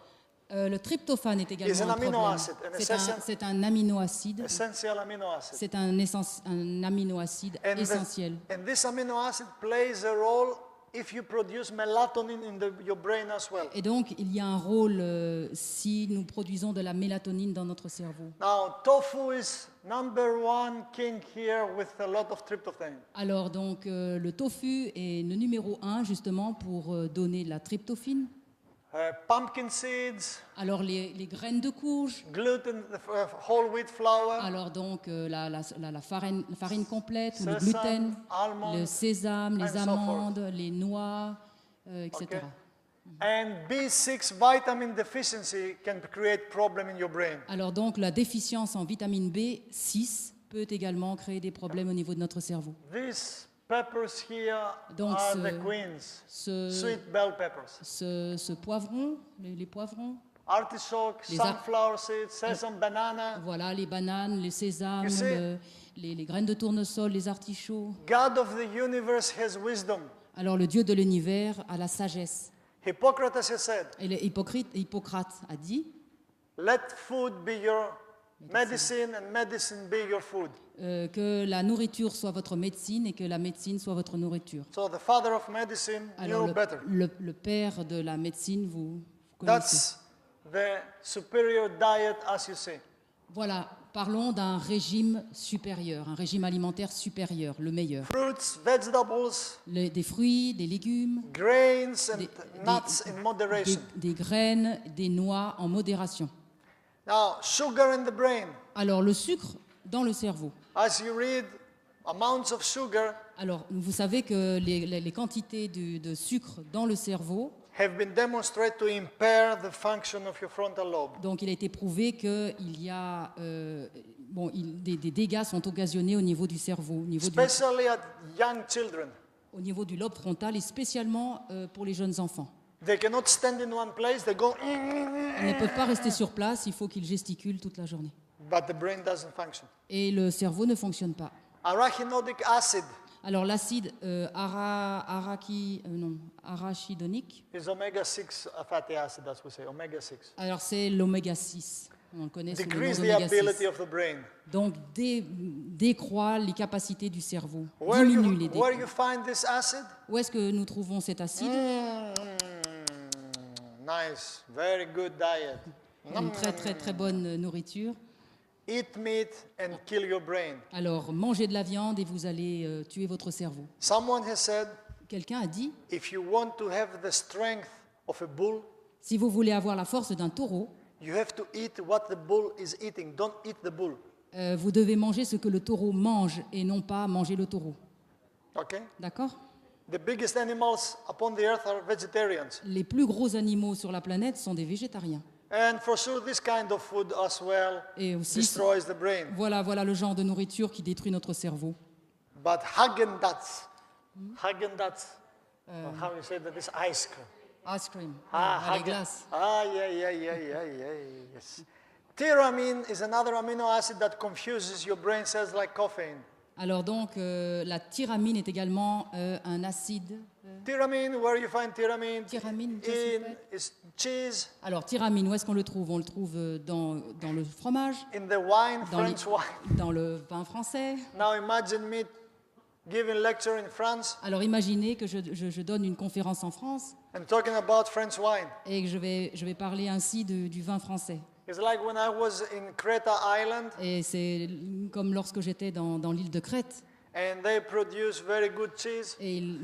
Le tryptophane est It's également an un amino problème. acid, an C'est un aminoacide. Essential amino acid. C'est un aminoacide essentiel. And this amino acid plays a role if you produce melatonin in your brain as well. Et donc, il y a un rôle si nous produisons de la mélatonine dans notre cerveau. Now, tofu is #1 king here with a lot of tryptophan. Alors, donc, le tofu est le numéro 1 justement pour donner de la tryptophane. Pumpkin seeds, Alors, les graines de courge. gluten, whole wheat flour, Alors, donc, la farine complète, ou le Sesame, gluten, almond, le sésame, les and so forth. amandes, les noix, etc. Okay. And B6 vitamin deficiency can create problem in your brain. Alors, donc, la déficience en vitamine B6 peut également créer des problèmes au niveau de notre cerveau. These peppers here Donc, are the queens, sweet bell peppers. ce poivron, les poivrons, Artichoke, Les sunflower seeds, sesame, banana. voilà, les bananes, les sésames, You see? les graines de tournesol, les artichauts. God of the universe has wisdom. Alors, le Dieu de l'univers a la sagesse. Hippocrates has said, Et Hippocrate a dit, let food be your medicine and medicine be your food. que la nourriture soit votre médecine et que la médecine soit votre nourriture. So the father of medicine Alors knew better. le père de la médecine, vous connaissez. That's the superior diet, as you say. Voilà, parlons d'un régime supérieur, un régime alimentaire supérieur, le meilleur. Fruits, vegetables, Des fruits, des légumes, grains, and des, nuts in moderation. des graines, des noix en modération. Now, sugar in the brain. Alors le sucre dans le cerveau. As you read amounts of sugar Alors vous savez que les quantités de sucre dans le cerveau, have been demonstrated to impair the function of your frontal lobe. donc il a été prouvé qu'il y a des dégâts sont occasionnés au niveau du cerveau, Especially at young children. au niveau du lobe frontal et spécialement pour les jeunes enfants. They cannot stand in one place, they go, Ils ne peuvent pas rester sur place, il faut qu'ils gesticulent toute la journée. but the brain doesn't function. Et le cerveau ne fonctionne pas. Arachidonic acid Alors l'acide arachidonique, is omega-6 fatty acid, as we say, omega-6. alors c'est l'oméga 6. On le connaît sous le nom Decrease the d'oméga ability 6. of the brain. Donc décroît les capacités du cerveau, Where diminue les you dégâts. find this acid? Où est-ce que nous trouvons cet acide? Nice, very good diet. Une très très très bonne nourriture. Eat meat and kill your brain. Alors mangez de la viande et vous allez tuer votre cerveau. Someone has said, Quelqu'un a dit, if you want to have the strength of a bull, si vous voulez avoir la force d'un taureau, you have to eat what the bull is eating. Don't eat the bull. vous devez manger ce que le taureau mange et non pas manger le taureau. Okay? D'accord? The biggest animals upon the earth are vegetarians. Les plus gros animaux sur la planète sont des végétariens. And for sure, this kind of food as well Et aussi, destroys the brain. voilà le genre de nourriture qui détruit notre cerveau. But Haagen-Dazs, how you say that, this ice cream. Ice cream, les Haagen- glaces. Yes. Tyramine is another amino acid that confuses your brain cells like caffeine. Alors donc, la tyramine est également un acide. Tyramine, where you find tyramine? Tyramine, In is cheese, Alors, tyramine, où est-ce qu'on le trouve? On le trouve dans le fromage, in the wine, dans, French wine. dans le vin français. Now imagine me giving lecture in France Alors, imaginez que je donne une conférence en France and talking about French wine. et que je vais parler ainsi du vin français. It's like when I was in Creta Island Et c'est comme lorsque j'étais dans l'île de Crète. and they produce very good cheese. Et ils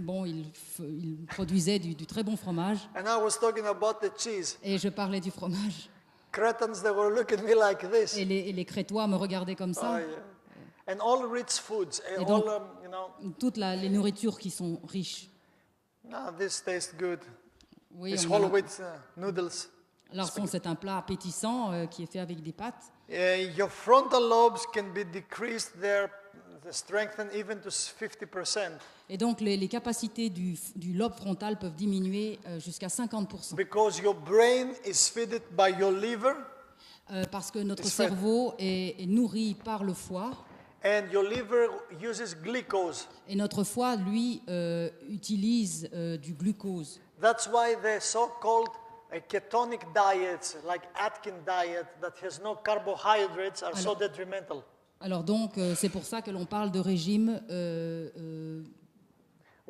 produisaient du très bon fromage. And I was talking about the cheese. Et je parlais du fromage. Cretans, they were looking at me like this. Et les Crétois me regardaient comme ça. Oh, yeah. And all rich foods, Et donc- all, Toutes les nourritures qui sont riches. now this tastes good. Oui, It's on a- whole wheat noodles. alors c'est un plat appétissant qui est fait avec des pâtes. Your frontal lobes can be decreased, strengthened even to 50% Et donc les capacités du lobe frontal peuvent diminuer jusqu'à 50%. because your brain is fed by your liver Parce que notre It's fat. cerveau est nourri par le foie. and your liver uses glucose. Et notre foie, lui, utilise du glucose. That's why the so-called ketonic diets, like Atkins diet, that has no carbohydrates, are so detrimental. Alors donc, c'est pour ça que l'on parle de régime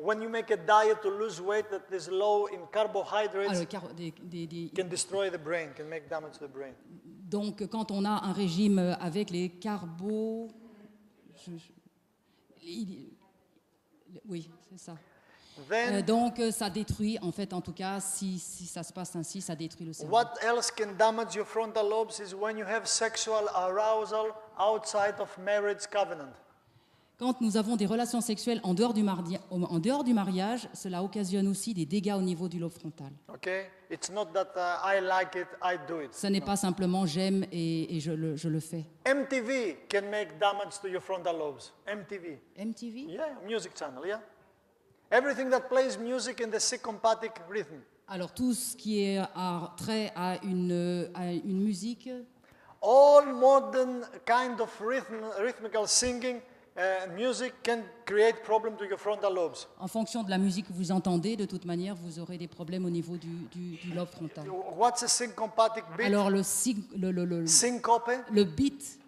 When you make a diet to lose weight that is low in carbohydrates, can destroy the brain, can make damage to the brain. donc, quand on a un régime avec les carbos... oui, c'est ça. Then, Donc, ça détruit, en fait, en tout cas, si ça se passe ainsi, ça détruit le cerveau. what else can damage your frontal lobes is when you have sexual arousal outside of marriage covenant. Quand nous avons des relations sexuelles en dehors du mariage, cela occasionne aussi des dégâts au niveau du lobe frontal. Okay? It's not that I like it, I do it. Ça n'est pas simplement j'aime et je le fais. MTV can make damage to your frontal lobes. MTV. MTV? Yeah, music channel, yeah. Everything that plays music in the sympathetic rhythm. Alors tout ce qui est trait à une musique, All modern kind of rhythmical singing music can create problem to your frontal lobes. en fonction de la musique que vous entendez, de toute manière, vous aurez des problèmes au niveau du lobe frontal. What's a sympathetic beat? Alors le Syncope. beat,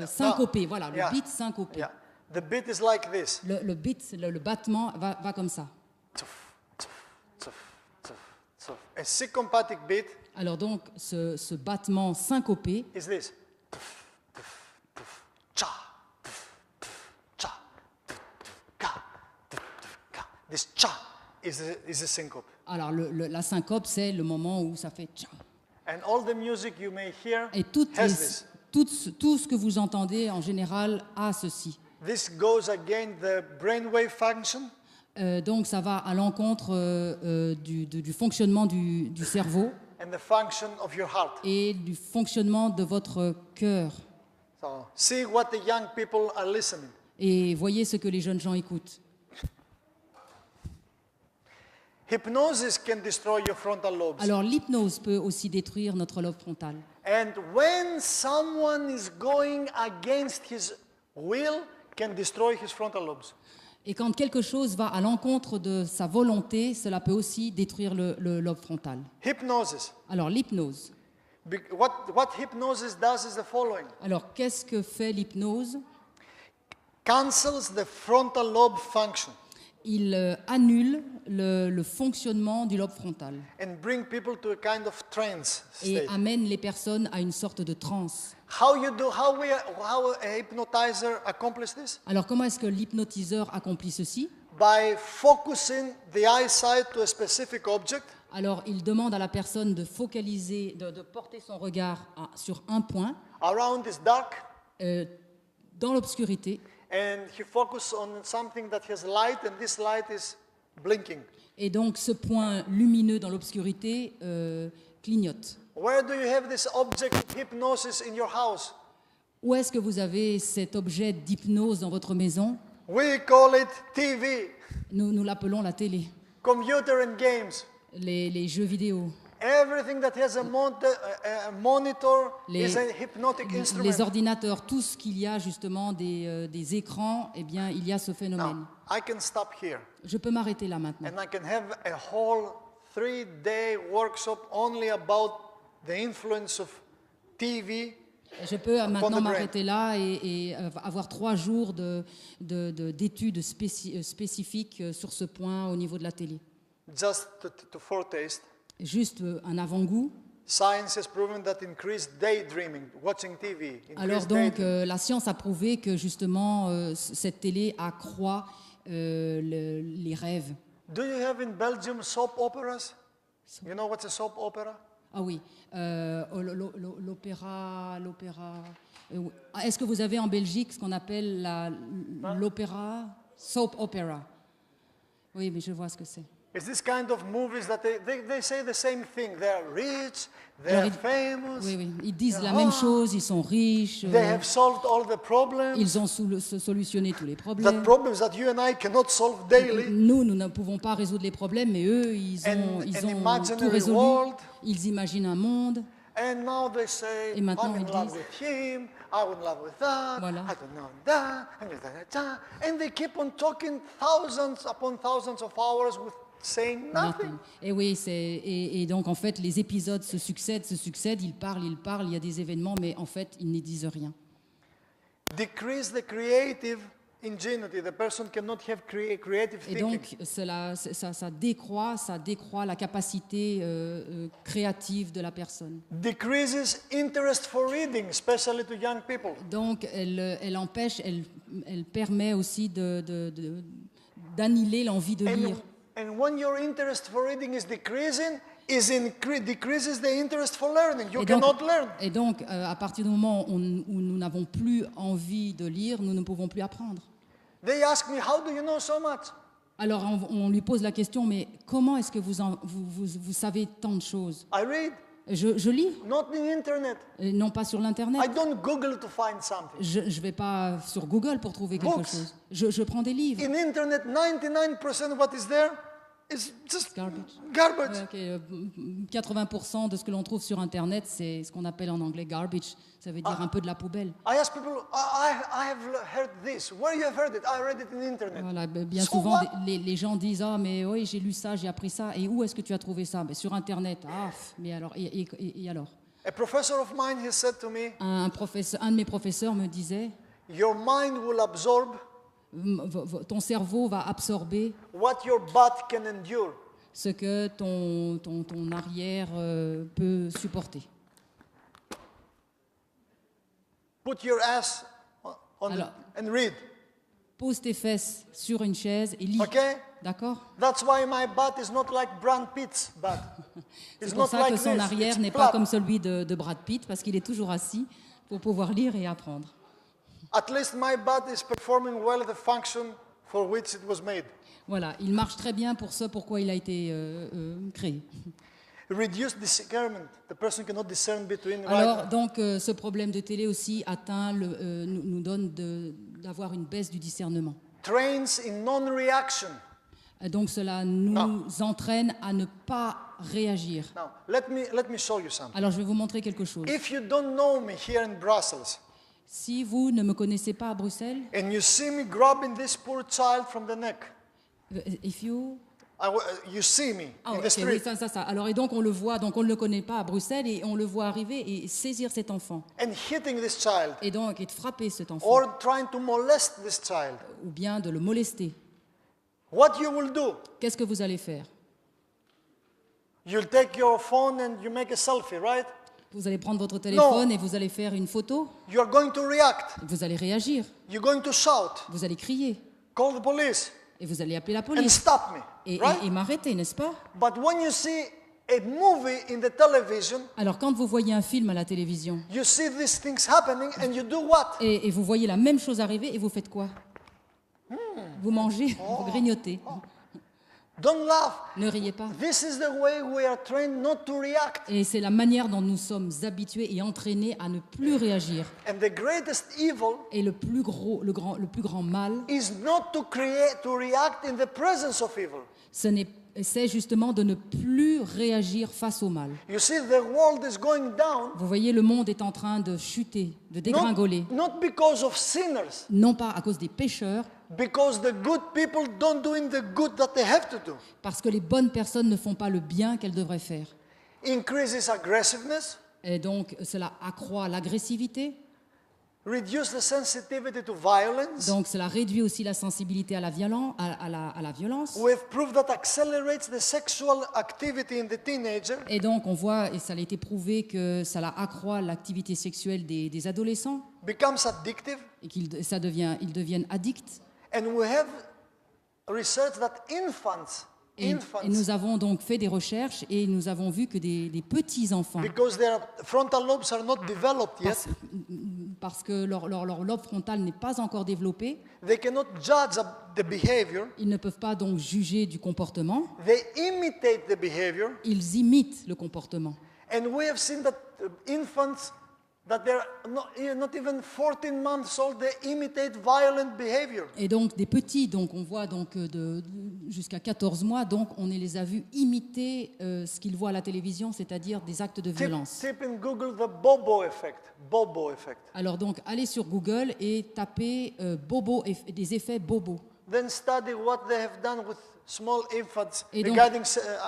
syncopé, voilà, le Yeah. beat syncopé. Yeah. The beat is like this. Le beat, le battement va comme ça. A sycompatic beat Alors donc, ce battement syncopé, is this. Cha, cha, ka, ka. This cha is a syncope. alors la syncope, c'est le moment où ça fait tcha. And all the music you may hear Et has this. tout ce que vous entendez en général a ceci. This goes against the brainwave function, Donc ça va à l'encontre du fonctionnement du cerveau and the function of your heart. et du fonctionnement de votre cœur. So see what the young people are listening. Et voyez ce que les jeunes gens écoutent. Hypnosis can destroy your frontal lobes. Alors l'hypnose peut aussi détruire notre lobe frontal. And when someone is going against his will, can destroy his frontal lobes. Et quand quelque chose va à l'encontre de sa volonté, cela peut aussi détruire le lobe frontal. Hypnosis. Alors l'hypnose. What hypnosis does is the following. Alors qu'est-ce que fait l'hypnose? Cancels the frontal lobe function Il annule le fonctionnement du lobe frontal and bring people to a kind of trance et state. amène les personnes à une sorte de transe. How a hypnotizer accomplishes this? Alors comment est-ce que l'hypnotiseur accomplit ceci? By focusing the eyesight to a specific object Alors il demande à la personne de focaliser, de porter son regard sur un point around this dark, dans l'obscurité. and he focuses on something that has light, and this light is blinking. Et donc ce point lumineux dans l'obscurité clignote. Where do you have this object of hypnosis in your house? Où est-ce que vous avez cet objet d'hypnose dans votre maison? We call it TV, Nous l'appelons la télé, computer and games. les jeux vidéo. Everything that has a monitor Les- is a hypnotic Les instrument. ordinateurs, tout ce qu'il y a justement des écrans, eh bien, il y a ce phénomène. Now, I can stop here Je peux m'arrêter là maintenant. and I can have a whole 3-day workshop only about the influence of TV. Je peux maintenant brain. m'arrêter là et avoir 3 jours d'études spécifiques sur ce point au niveau de la télé. Just to foretaste, Juste un avant-goût. science has proven that increased daydreaming, watching TV, Alors increased donc, daydreaming. la science a prouvé que justement, cette télé accroît les rêves. Do you have in Belgium soap operas? You know what's a soap opera? Ah oui, l'opéra. Oui. Est-ce que vous avez en Belgique ce qu'on appelle l'opéra, soap opera? Oui, mais je vois ce que c'est. It's this kind of movies that they say the same thing. They're rich, Alors, they're famous, Oui, oui, ils disent la même chose, ils sont riches, they have solved all the problems. ils ont solutionné tous les That problèmes. problems that you and I cannot solve daily. Nous ne pouvons pas résoudre les problèmes, mais eux, ils An ont tout imaginary résolu. world. Ils imaginent un monde. And now they say, Et maintenant, I'm in ils love disent- with him, I'm in love with that, Voilà. I don't know that, and they keep on talking thousands upon thousands of hours with saying nothing. Et oui, et donc en fait, les épisodes se succèdent, ils parlent, il y a des événements, mais en fait, ils ne disent rien. Decrease the creative ingenuity. The person cannot have creative Et thinking. donc, ça décroît la capacité créative de la personne. Decreases interest for reading, especially to young people. Donc, elle permet aussi d'annihiler l'envie de lire. And when your interest for reading is decreasing, decreases the interest for learning. You cannot learn. Et donc, à partir du moment où nous n'avons plus envie de lire, nous ne pouvons plus apprendre. They ask me, how do you know so much? Alors, on lui pose la question, mais comment est-ce que vous savez tant de choses? I read, Je lis, not in internet. non pas sur l'Internet. I don't Google to find something. Je ne vais pas sur Google pour trouver quelque Books. chose. Je prends des livres. In internet, 99% of what is there is just Garbage. garbage. Ok, 80% de ce que l'on trouve sur Internet, c'est ce qu'on appelle en anglais garbage. Ça veut dire un peu de la poubelle. I ask people, I have heard this. Where you have heard it? I read it in internet. Voilà, bien So souvent, what? les gens disent « Ah, mais oui, j'ai lu ça, j'ai appris ça. Et où est-ce que tu as trouvé ça ?» Sur Internet. Ah, mais alors, et alors A professor of mine, he said to me, Un de mes professeurs me disait, your mind will absorb ton cerveau va absorber what your body can endure. ce que ton arrière peut supporter. Put your ass on Alors. and read. Pose tes fesses sur une chaise et lis. Okay? D'accord? That's why my butt is not like Brad Pitt's butt. It's C'est not pour ça like que son this. arrière It's n'est pas flat. comme celui de Brad Pitt, parce qu'il est toujours assis pour pouvoir lire et apprendre. At least my butt is performing well the function for which it was made. Voilà, il marche très bien pour ce pourquoi il a été créé. Reduced discernment. The person cannot discern between Alors, right. donc, ce problème de télé aussi nous donne d'avoir une baisse du discernement. Trains in non-reaction. Donc, cela nous entraîne à ne pas réagir. Now, let me show you something. Alors, je vais vous montrer quelque chose. If you don't know me here in Brussels, Si vous ne me connaissez pas à Bruxelles, and you see me grabbing this poor child from the neck, if you... you see me Ah, in ok, the street, oui, ça. Alors, et donc, on le voit, donc on ne le connaît pas à Bruxelles, et on le voit arriver et saisir cet enfant. and hitting this child, Et donc, et de frapper cet enfant. or trying to molest this child, Ou bien de le molester. what you will do? Qu'est-ce que vous allez faire? You'll take your phone and you make a selfie, right? Vous allez prendre votre téléphone Non. et vous allez faire une photo. You're going to react. Vous allez réagir. You're going to shout, Vous allez crier. call the police, Et vous allez appeler la and police. stop me, Et right? m'arrêter, n'est-ce pas? But when you see a movie in the television, Alors, quand vous voyez un film à la télévision, you see these things happening, and you do what? et vous voyez la même chose arriver, et vous faites quoi? Vous mangez, vous grignotez. Don't laugh. Ne riez pas. This is the way we are trained not to react. Et c'est la manière dont nous sommes habitués et entraînés à ne plus réagir. And the greatest evil Et le plus grand mal, is not to react in the presence of evil. c'est justement de ne plus réagir face au mal. You see, the world is going down Vous voyez, le monde est en train de chuter, de dégringoler. not because of sinners, Non pas à cause des pécheurs, because the good people don't doing the good that they have to do. parce que les bonnes personnes ne font pas le bien qu'elles devraient faire. Increases aggressiveness, Et donc, cela accroît l'agressivité. reduce the sensitivity to violence. Donc, cela réduit aussi la sensibilité à la violence. We've proved that accelerates the sexual activity in the teenager. Et donc, on voit, et ça a été prouvé, que cela accroît l'activité sexuelle des adolescents Becomes addictive. et qu'ils deviennent addicts. And we have research that infants, Et nous avons donc fait des recherches et nous avons vu que des petits-enfants, because their frontal lobes are not developed yet, parce que leur lobe frontal n'est pas encore développé, they cannot judge the behavior. ils ne peuvent pas donc juger du comportement, They imitate the behavior. ils imitent le comportement. And we have seen that infants that they're not even 14 months old, they imitate violent behavior. Et donc des petits, donc on voit donc jusqu'à 14 mois, donc on les a vus imiter ce qu'ils voient à la télévision, c'est-à-dire des actes de violence. Type in Google the Bobo effect. Bobo effect. Alors donc allez sur Google et tapez des effets bobo. Then study what they have done with small infants Et donc- regarding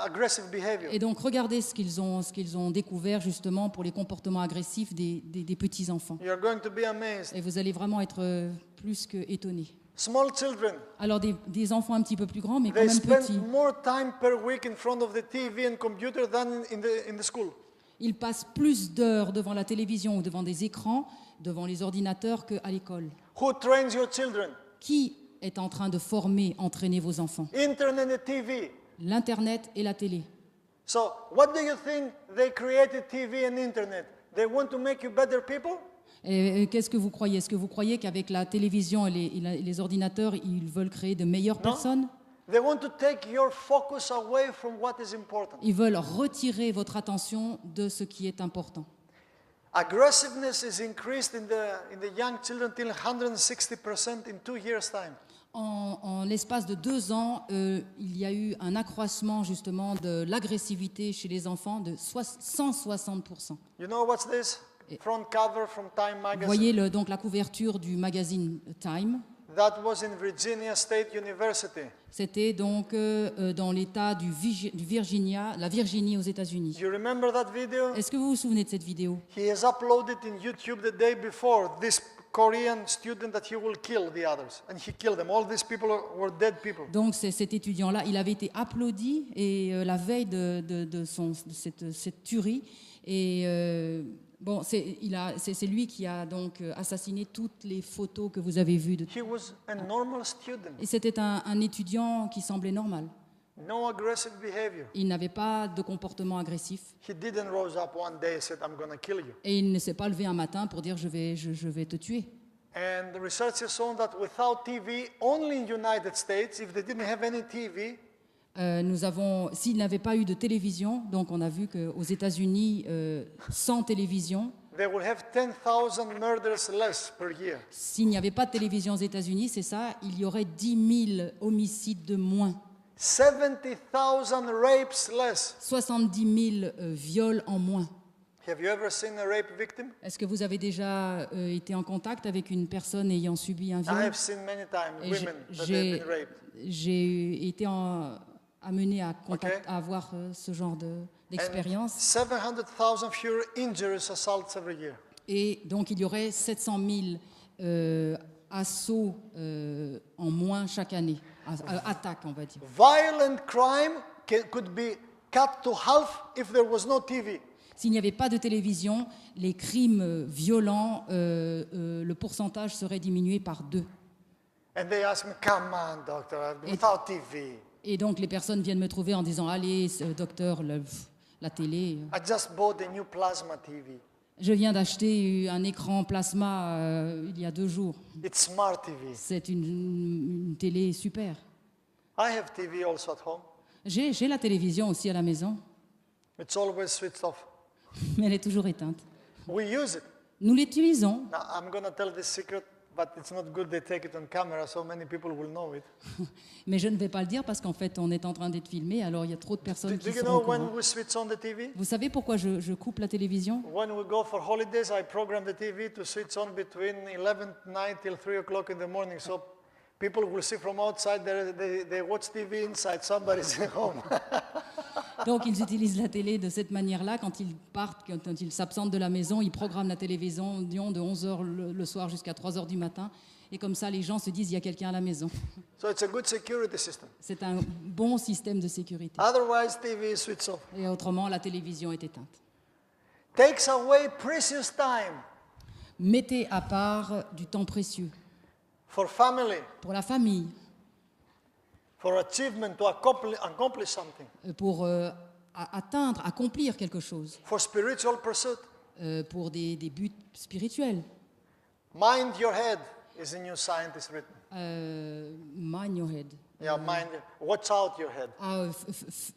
aggressive behavior. Et donc regardez ce qu'ils ont découvert justement pour les comportements agressifs des petits-enfants. You're going to be amazed. Et vous allez vraiment être plus que étonnés. Small children, Alors des enfants un petit peu plus grands, mais quand they même spend petits. more time per week in front of the TV and computer than in the school. Ils passent plus d'heures devant la télévision ou devant des écrans, devant les ordinateurs qu'à l'école. Who trains your children? Qui est en train de entraîner vos enfants? Internet and TV. L'Internet et la télé. So, what do you think they created TV and Internet? They want to make you better people? Et qu'est-ce que vous croyez? Est-ce que vous croyez qu'avec la télévision et les ordinateurs, ils veulent créer de meilleures personnes? They want to take your focus away from what is important. Ils veulent retirer votre attention de ce qui est important. Aggressiveness is increased in the young children till 160% in 2 years' time. En l'espace de 2 ans, il y a eu un accroissement justement de l'agressivité chez les enfants de 160%. You know what's this? Front cover from Time Vous magazine. voyez donc la couverture du magazine Time. That was in Virginia State University. C'était donc dans l'État du Virginia, la Virginie aux États-Unis. You remember that video? Est-ce que vous vous souvenez de cette vidéo? He has uploaded in YouTube the day before this Korean student that he will kill the others. And he killed them. All these people were dead people. Donc c'est cet étudiant-là, il avait été applaudi et la veille de cette tuerie. Et bon, c'est lui qui a donc assassiné toutes les photos que vous avez vues. He was a normal student. Et c'était un étudiant qui semblait normal. No aggressive behavior. Il n'avait pas de comportement agressif. He didn't rise up one day and said, I'm going to kill you. Et il ne s'est pas levé un matin pour dire je vais te tuer. And the research has shown that without TV, only in the United States, if they didn't have any TV, S'il n'avait pas eu de télévision, donc on a vu qu'aux États-Unis, sans télévision, they will have 10,000 murders less per year. s'il n'y avait pas de télévision aux États-Unis, c'est ça, il y aurait 10 000 homicides de moins, 70,000 rapes less. 70 000 viols en moins. Have you ever seen a rape victim? Est-ce que vous avez déjà été en contact avec une personne ayant subi un I viol? have seen many times Et women that have j'ai been raped. j'ai été amené à Ok. avoir ce genre And d'expérience. 700,000 fewer injuries assaults every year. Et donc, il y aurait 700 000 assauts en moins chaque année, attaques, on va dire. Violent crime could be cut to half if there was no TV. S'il n'y avait pas de télévision, les crimes violents, le pourcentage serait diminué par 2. And they ask me, come on, doctor, without TV. Et donc, les personnes viennent me trouver en disant « Allez, docteur, la télé. I just bought a new plasma TV. Je viens d'acheter un écran plasma il y a 2 jours. It's smart TV. C'est une télé super. I have TV also at home. J'ai la télévision aussi à la maison, It's always switched off. mais elle est toujours éteinte. We use it. Nous l'utilisons. Now, I'm going to tell this secret, but it's not good they take it on camera, so many people will know it. Mais je ne vais pas le dire parce qu'en fait, on est en train d'être filmé, alors il y a trop de Do, personnes do qui you seront au know when courant. we switch on the TV? Vous savez pourquoi je coupe la télévision? When we go for holidays, I program the TV to switch on between 11 night till 3 o'clock in the morning, so people will see from outside, they watch TV inside, somebody's at home. Donc, ils utilisent la télé de cette manière-là. Quand ils partent, quand ils s'absentent de la maison, ils programment la télévision de 11h le soir jusqu'à 3h du matin. Et comme ça, les gens se disent, il y a quelqu'un à la maison. So it's a good security system. C'est un bon système de sécurité. Otherwise, TV is switched off. Et autrement, la télévision est éteinte. Takes away precious time Mettez à part du temps précieux for family, pour la famille, for achievement, to accomplish something, pour atteindre, accomplir quelque chose, for spiritual pursuit. pour des buts spirituels. Mind your head is a new scientist written. Mind your head. Yeah, mind. Watch out your head.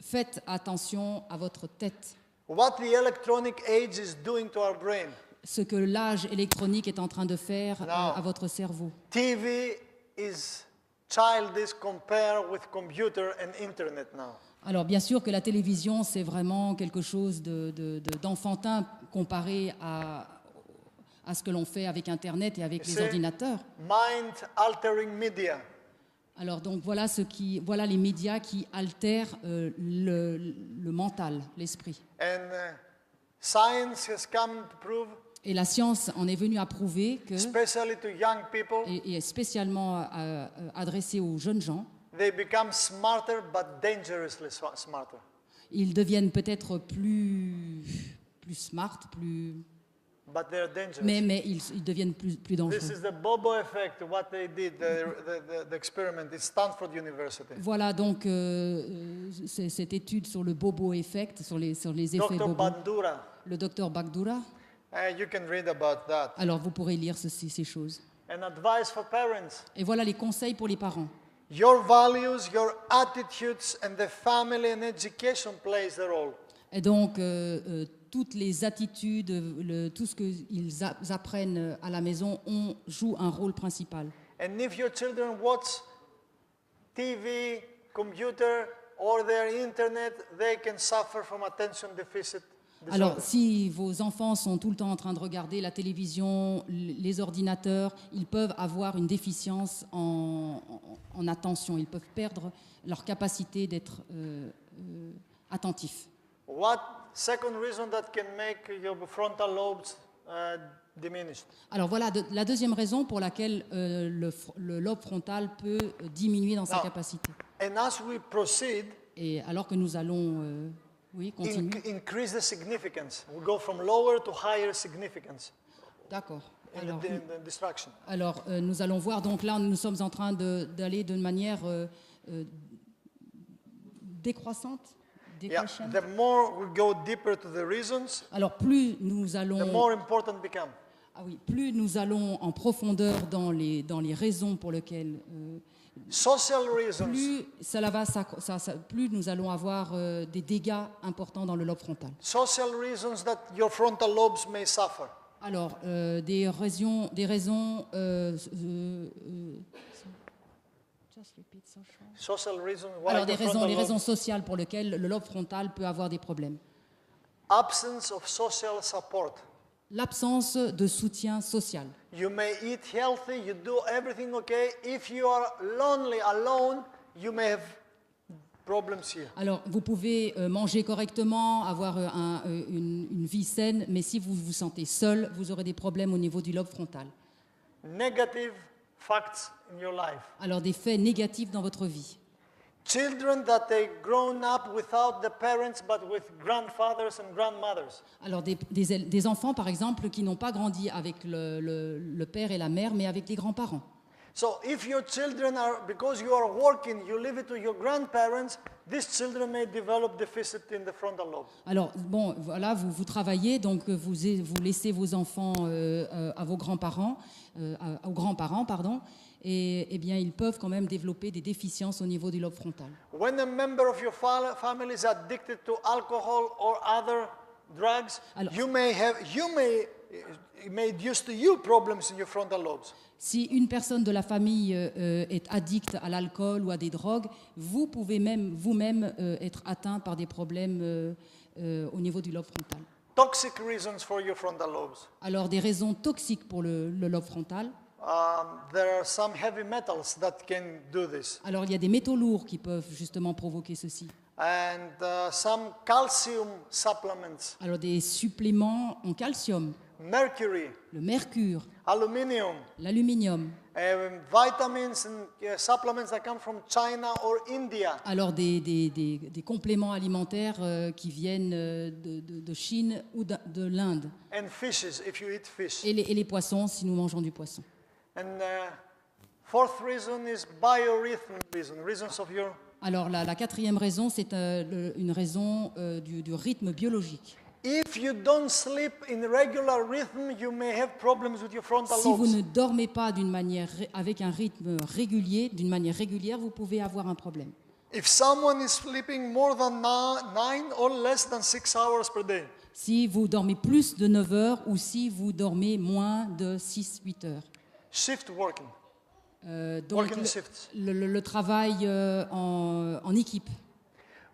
Faites attention à votre tête. What the electronic age is doing to our brain. Ce que l'âge électronique est en train de faire No. à votre cerveau. TV is childish compared with computer and internet now. Alors bien sûr que la télévision, c'est vraiment quelque chose d'enfantin comparé à ce que l'on fait avec Internet et avec You les see? ordinateurs. Mind altering media. Alors donc voilà les médias qui altèrent le mental, l'esprit. And science has come to prove, Et la science en est venue à prouver que, especially to young people, et spécialement adressée aux jeunes gens, they become smarter but dangerously smarter. ils deviennent peut-être plus smart, But they're dangerous. mais ils deviennent plus dangereux. This is the Bobo effect, what they did, the experiment at Stanford University. Voilà donc cette étude sur le bobo effect, sur les effets Dr. bobo. Bandura, Le docteur Bagdoura. you can read about that. Alors vous pourrez lire ces choses. And advice for parents. Et voilà les conseils pour les parents. Your values, your attitudes, and the family and education plays a role. Et donc toutes les attitudes, tout ce qu'ils apprennent à la maison joue un rôle principal. And if your children watch TV, computer, or their internet, they can suffer from attention deficit Alors, disorder. si vos enfants sont tout le temps en train de regarder la télévision, les ordinateurs, ils peuvent avoir une déficience en attention. Ils peuvent perdre leur capacité d'être attentifs. What second reason that can make your frontal lobes diminished? Alors voilà la deuxième raison pour laquelle le lobe frontal peut diminuer dans sa Non. capacité. And as we proceed, Et alors que nous allons continuer. increase the significance. We go from lower to higher significance D'accord. in Alors, the distraction. Alors, nous allons voir, donc là, nous sommes en train d'aller de manière décroissante. Yeah. Decrescent. The more we go deeper to the reasons, Alors, plus nous the allons, more important become. plus nous allons en profondeur dans les raisons pour lesquelles, Social reasons. plus nous allons avoir des dégâts importants dans le lobe frontal. Social reasons that your frontal lobes may suffer. Alors, des raisons Social reasons why alors, your frontal les lobes. raisons sociales pour lesquelles le lobe frontal peut avoir des problèmes. Absence of social support. L'absence de soutien social. You may eat healthy, you do everything okay. If you are lonely, alone, you may have problems here. Alors, vous pouvez manger correctement, avoir une vie saine, mais si vous vous sentez seul, vous aurez des problèmes au niveau du lobe frontal. Negative facts in your life. Alors, des faits négatifs dans votre vie. Children that they grown up without the parents but with grandfathers and grandmothers. Alors, des enfants, par exemple, qui n'ont pas grandi avec le père et la mère, mais avec les grands-parents. So if your children are, because you are working, you leave it to your grandparents, these children may develop deficit in the frontal lobe. Alors, bon, voilà, vous travaillez, donc vous laissez vos enfants à vos grands-parents, aux grands-parents, pardon, et eh bien, ils peuvent quand même développer des déficiences au niveau du lobe frontal. When a member of your family is addicted to alcohol or other drugs, Alors- you may it may induce to you problems in your frontal lobes. Si une personne de la famille est addicte à l'alcool ou à des drogues, vous pouvez même vous-même être atteint par des problèmes au niveau du lobe frontal. Toxic reasons for your frontal lobes. Alors, des raisons toxiques pour le lobe frontal. There are some heavy metals that can do this, Alors, il y a des métaux lourds qui peuvent justement provoquer ceci. and some calcium supplements, Alors, des suppléments en calcium, mercury, le mercure, aluminium, l'aluminium. vitamins and supplements that come from China or India. Alors, des compléments alimentaires qui viennent de Chine ou de l'Inde. And fishes, if you eat fish. Et les poissons, si nous mangeons du poisson. And fourth reason is biorhythm reasons of your. Alors, la quatrième raison, c'est une raison du rythme biologique. If you don't sleep in regular rhythm, you may have problems with your frontal Si vous lobes. ne dormez pas avec un rythme régulier, d'une manière régulière, vous pouvez avoir un problème. If someone is sleeping more than 9 or less than 6 hours per day, Si vous dormez plus de 9 heures ou si vous dormez moins de 6-8 heures. shift working, Donc, working shifts. le travail en équipe.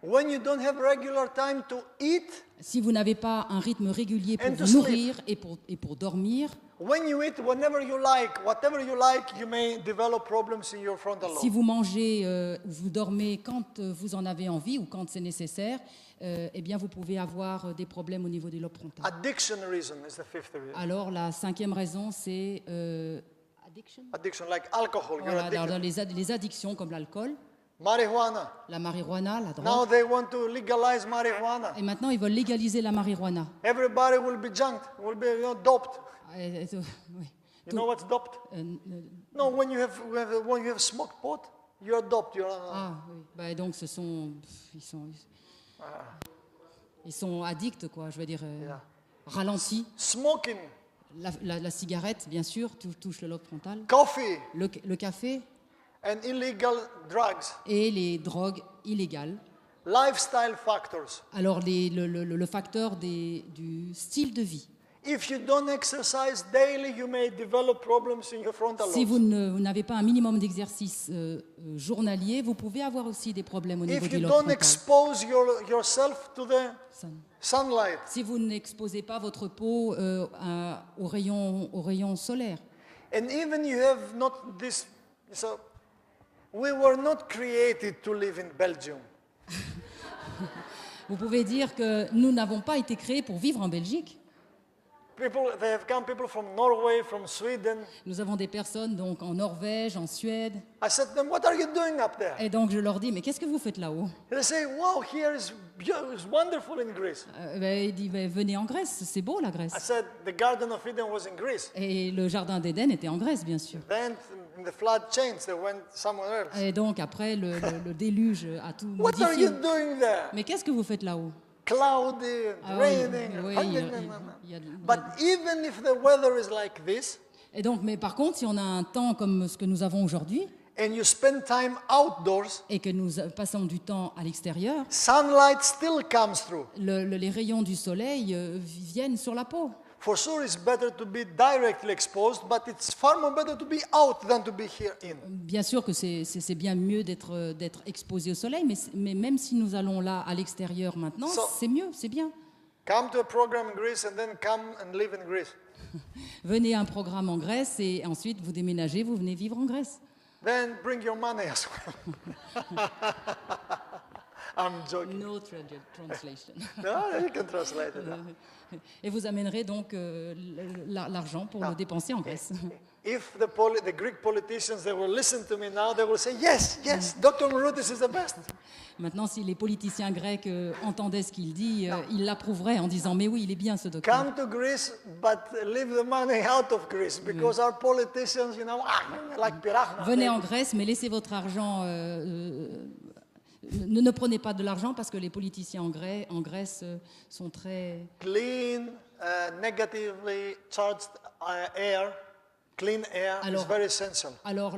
When you don't have regular time to eat, Si vous n'avez pas un rythme régulier pour And to vous sleep. nourrir et pour dormir, when you eat whenever you like, whatever you like, you may develop problems in your frontal si lobe. vous mangez, vous dormez quand vous en avez envie ou quand c'est nécessaire, eh bien vous pouvez avoir des problèmes au niveau des lobes frontales. Addiction reason is the fifth reason. Alors la cinquième raison, c'est addiction. Addiction like alcohol, you're Voilà, addicted. dans les addictions comme l'alcool, Marijuana. la marijuana, la Now drogue. they want to legalize marijuana. Et maintenant, ils veulent légaliser la marijuana. Everybody will be junked, will be doped. Oui. You know what's doped? No, when you have smoked pot, you are doped. You are, Ah oui. Bah, donc ce sont, ils sont addicts quoi. Je veux dire Yeah. ralentis. Smoking, La cigarette, bien sûr, touche le lobe frontal. coffee, Le café and illegal drugs. et les drogues illégales. Lifestyle factors. Alors le facteur du style de vie. If you don't exercise daily, you may develop problems in your frontal Si lobes. vous n'avez pas un minimum d'exercice journalier, vous pouvez avoir aussi des problèmes au niveau If du you lobe don't frontal. expose yourself to the sunlight, Si vous n'exposez pas votre peau aux rayons solaires. and even you have not this, so we were not created to live in Belgium. Vous pouvez dire que nous n'avons pas été créés pour vivre en Belgique. They have come people from Norway, from Sweden. Nous avons des personnes donc en Norvège, en Suède. I said to them, what are you doing up there? Et donc je leur dis, mais qu'est-ce que vous faites là-haut? They say, wow, here is it's wonderful in Greece. Il dit, venez en Grèce, c'est beau la I Grèce. said, the Garden of Eden was in Greece. Et le jardin d'Éden était en Grèce, bien sûr. Then in the flood changed, they went somewhere else. Et donc après, le déluge a tout What are you modifié. doing there? Mais qu'est-ce que vous faites là-haut? Cloudy, Ah oui, raining. oui, il y a- But even if the weather is like this, Et donc, mais par contre, si on a un temps comme ce que nous avons aujourd'hui, and you spend time outdoors, et que nous passons du temps à l'extérieur, sunlight still comes through. les rayons du soleil viennent sur la peau. For sure, it's better to be directly exposed, but it's far more better to be out than to be here in. Bien sûr que c'est bien mieux d'être exposé au soleil, mais même si nous allons là à l'extérieur maintenant, So- c'est mieux, c'est bien. Come to a program in Greece and then come and live in Greece. Venez à un programme en Grèce et ensuite vous déménagez, vous venez vivre en Grèce. Then bring your money as well. I'm joking. No translation. No, you can translate it. Et vous amènerez donc l'argent pour le dépenser en Grèce. If the Greek politicians, they will listen to me now, they will say, yes, yes, Dr. Maroutis is the best. Maintenant, si les politiciens grecs entendaient ce qu'il dit, ils l'approuveraient en disant « Mais oui, il est bien ce docteur Come to Greece, but leave the money out of Greece, because our politicians, you know, like pirachna. ». Venez en Grèce, mais laissez votre argent... ne prenez pas de l'argent parce que les politiciens en Grèce sont très... Clean, negatively charged air, clean air is Alors- very essential. Alors,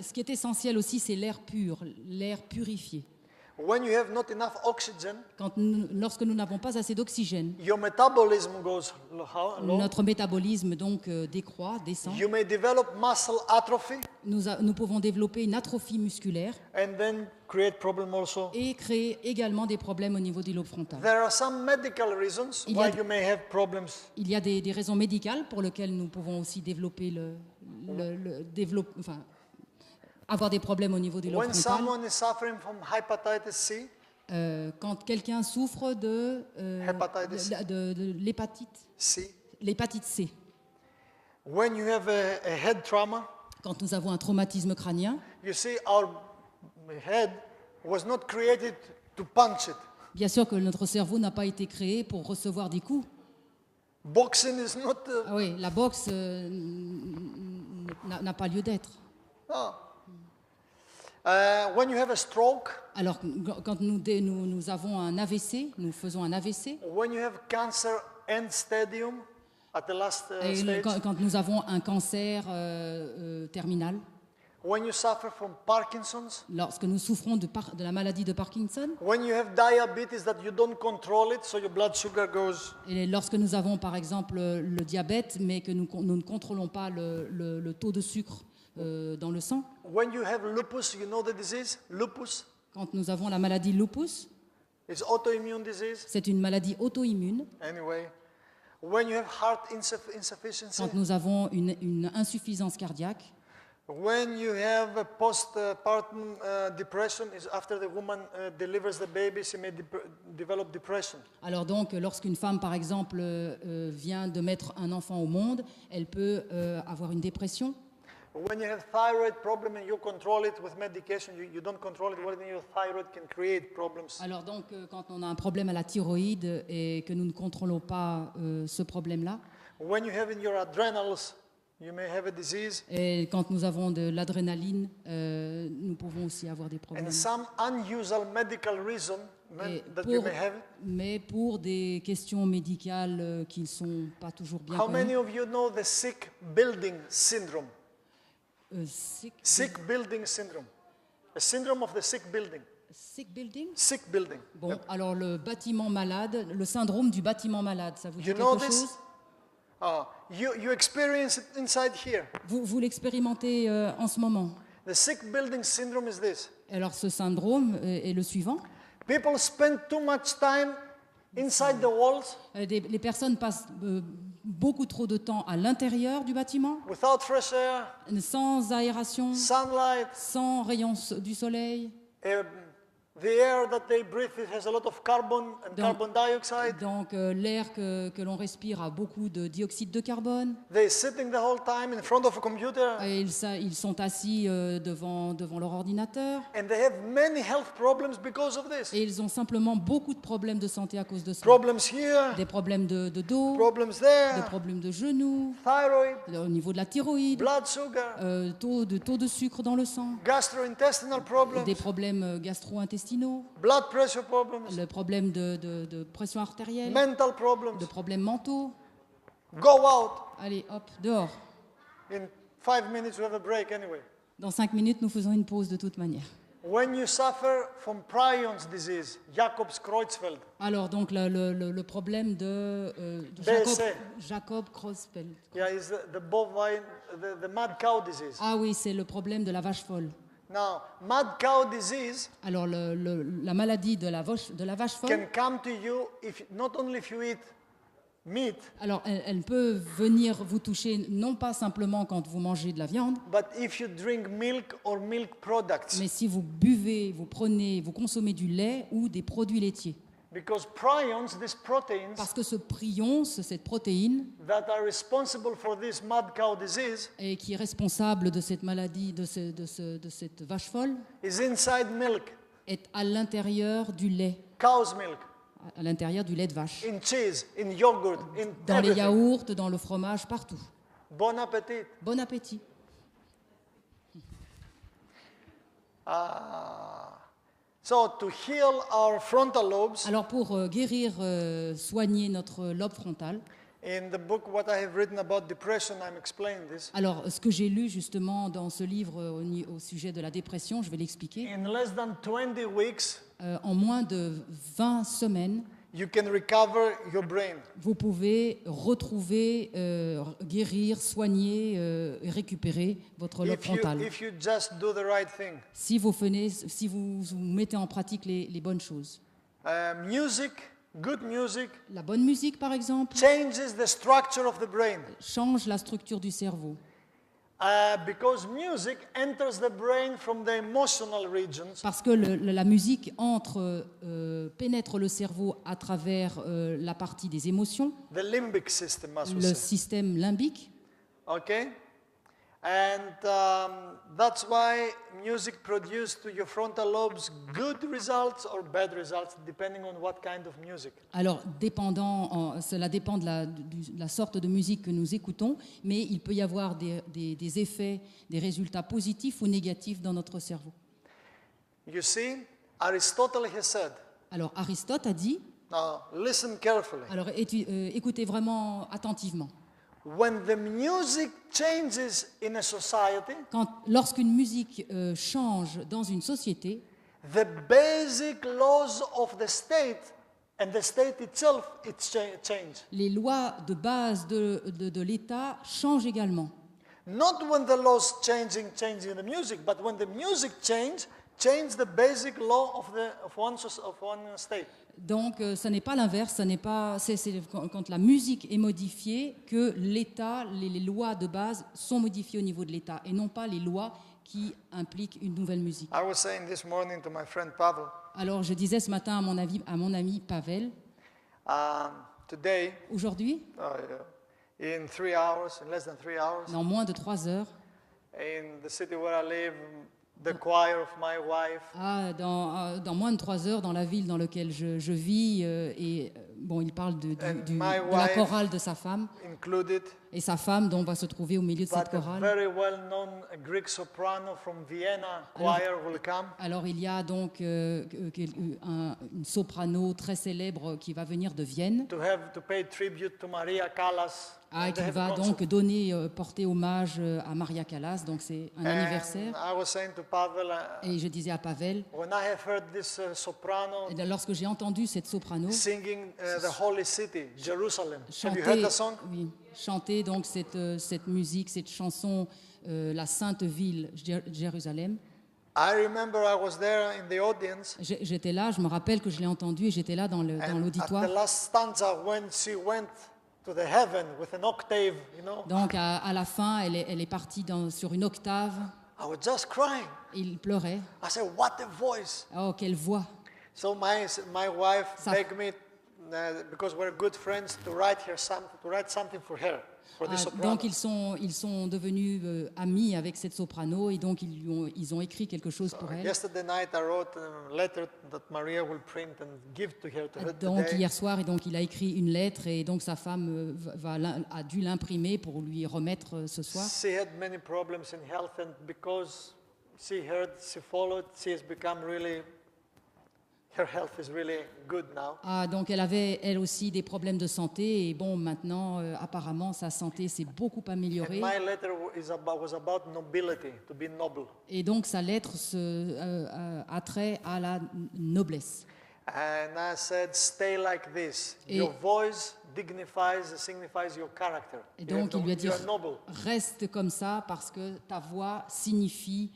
ce qui est essentiel aussi, c'est l'air pur, l'air purifié. When you have not enough oxygen, Lorsque nous n'avons pas assez d'oxygène, your metabolism goes low. notre métabolisme donc décroît, descend. You may develop muscle atrophy Nous pouvons développer une atrophie musculaire and then create problem also. et créer également des problèmes au niveau du lobe frontal. There are some medical reasons Il y a why d- you may have problems. Il y a des raisons médicales pour lesquelles nous pouvons aussi développer avoir des problèmes au niveau du lobe When frontal. someone is suffering from hepatitis C, Quand quelqu'un souffre Hepatitis. de l'hépatite C, when you have a head trauma, quand nous avons un traumatisme crânien, you see our head was not created to punch it. bien sûr que notre cerveau n'a pas été créé pour recevoir des coups. Boxing is not Ah oui, la boxe n'a pas lieu d'être. no. When you have a stroke, Alors, quand nous avons un AVC, nous faisons un AVC, when you have cancer end stadium at the last et stage, quand nous avons un cancer terminal, when you suffer from Parkinson's, lorsque nous souffrons de la maladie de Parkinson, when you have diabetes that you don't control it, so your blood sugar goes. et lorsque nous avons par exemple le diabète, mais que nous ne contrôlons pas le taux de sucre dans le sang, When you have lupus, you know the disease? Lupus quand nous avons la maladie lupus, is autoimmune disease. c'est une maladie auto-immune. Anyway, when you have heart insufficiency, Quand nous avons une insuffisance cardiaque, when you have a postpartum depression, is after the woman delivers the baby, she may develop depression. alors donc lorsqu'une femme par exemple vient de mettre un enfant au monde, elle peut avoir une dépression. When you have thyroid problem and you control it with medication, you don't control it, well, then your thyroid can create problems. Alors donc quand on a un problème à la thyroïde et que nous ne contrôlons pas ce problème-là, When you have in your adrenals, you may have a disease. et quand nous avons de l'adrénaline, nous pouvons aussi avoir des And problèmes. some unusual medical reason Et that you may have. mais pour des questions médicales qui ne sont pas toujours bien How many connues. of you know the sick building syndrome? Sick Sick building syndrome. A syndrome of the sick building. building. Sick building. Bon, alors le bâtiment malade, le syndrome du bâtiment malade, ça vous dit You know quelque this? chose? You experience it inside here. Vous l'expérimentez en ce moment. The sick building syndrome is this. Alors ce syndrome est le suivant. People spend too much time inside the walls Les personnes passent beaucoup trop de temps à l'intérieur du bâtiment, without fresh air, sans aération, sunlight. sans rayons du soleil. The air that they breathe it has a lot of carbon and carbon dioxide. Donc l'air que l'on respire a beaucoup de dioxyde de carbone. They're sitting the whole time in front of a computer Et ils sont assis devant leur ordinateur. and they have many health problems because of this. Et ils ont simplement beaucoup de problèmes de santé à cause de ça. Problems here, Des problèmes de dos, problems des there, problèmes de genoux, thyroid, au niveau de la thyroïde, blood sugar, taux de sucre dans le sang, gastrointestinal problems, des problèmes gastro-intestinaux, blood pressure problems, le problème de pression artérielle, mental problems. de problèmes mentaux. Go out. Allez, hop, dehors. In 5 minutes we have a break anyway. Dans 5 minutes, nous faisons une pause de toute manière. When you suffer from prions disease, Jacobs-Creutzfeldt, Alors, donc, le problème de BSC. Jacob Creutzfeldt. yeah, is the bovine, the mad cow disease. Ah oui, c'est le problème de la vache folle. Now, mad cow disease Alors, la maladie de la vache folle, can come to you not only if you eat meat, alors elle peut venir vous toucher non pas simplement quand vous mangez de la viande, but if you drink milk or milk products. mais si vous buvez, vous consommez du lait ou des produits laitiers. Because prions, these proteins Parce que ce prion, cette protéine, that are responsible for this mad cow disease, et qui est responsable de cette maladie, de cette vache folle, is inside milk, est à l'intérieur du lait, cow's milk, à l'intérieur du lait de vache. in cheese, in yogurt, in Dans les everything. yaourts, dans le fromage, partout. Bon appétit. Bon appétit. So to heal our frontal lobes, Alors pour guérir, soigner notre lobe frontal, in the book what I have written about depression, I'm explaining this. alors ce que j'ai lu justement dans ce livre au sujet de la dépression, je vais l'expliquer. In less than 20 weeks, En moins de 20 semaines, you can recover your brain. vous pouvez retrouver, guérir, soigner et récupérer votre lobe frontal. If you just do the right thing. Si vous mettez en pratique les bonnes choses. Music, good music, La bonne musique, par exemple, changes the structure of the brain. change la structure du cerveau. Because music enters the brain from the emotional regions. Parce que la musique pénètre le cerveau à travers la partie des émotions, The limbic system, as we le say. système limbique. Okay? And that's why music produces to your frontal lobes good results or bad results, depending on what kind of music. Alors, cela dépend de la sorte de musique que nous écoutons, mais il peut y avoir des effets, des résultats positifs ou négatifs dans notre cerveau. You see, Aristotle has said, Alors, Aristote a dit, now listen carefully, alors écoutez vraiment attentivement, when the music changes in a society, lorsqu'une musique change dans une société, the basic laws of the state and the state itself, change. les lois de base de l'État changent également. Not when the laws changing the music, but when the music change the basic law of one state. Donc, ça n'est pas l'inverse, c'est quand la musique est modifiée que l'État, les lois de base sont modifiées au niveau de l'État et non pas les lois qui impliquent une nouvelle musique. I was saying this morning to my friend Pavel, Alors, je disais ce matin à mon ami Pavel, today, aujourd'hui, in 3 hours, in less than 3 hours, dans moins de 3 heures, in the city where I live, the choir of my wife, dans moins de 3 heures, dans la ville dans laquelle je vis, il parle de la chorale de sa femme, included, et sa femme dont on va se trouver au milieu de cette but a chorale. very well-known Greek soprano from Vienna choir will come. Alors il y a donc une soprano très célèbre qui va venir de Vienne, To pay tribute to Maria Callas. And qui they have va a donc concert. porter hommage à Maria Callas, donc c'est un And anniversaire. I was saying to Pavel, Et je disais à Pavel, when I have heard this soprano lorsque j'ai entendu cette soprano singing the holy city, Jerusalem. Have you chanter, heard the song? oui, chanter donc cette musique, cette chanson, la Sainte Ville, Jérusalem. I remember I was there in the audience J'étais là, je me rappelle que je l'ai entendu et j'étais là dans and at l'auditoire. the last stanza when she went to the heaven with an octave, you know, Donc à la fin, elle est partie sur une octave. I was just crying. Il pleurait. I said, what a voice. Oh, quelle voix! So my wife Ça- begged me, because we're good friends, to write something for her, for the soprano. Donc ils sont devenus amis avec cette soprano et donc ils ont écrit quelque chose pour elle. Yesterday night I wrote a letter that Maria will print and give to her Donc today. hier soir, et donc il a écrit une lettre et donc sa femme a dû l'imprimer pour lui remettre ce soir. She had many problems in health, and because she heard, she followed, she has become really, her health is really good now. Donc elle avait elle aussi des problèmes de santé et bon maintenant apparemment sa santé s'est beaucoup And améliorée my letter was about nobility, to be noble. et donc sa lettre a trait à la noblesse. And I said, stay like this. Et- Your voice signifies your character. Et donc il lui a dit You're noble. reste comme ça parce que ta voix signifie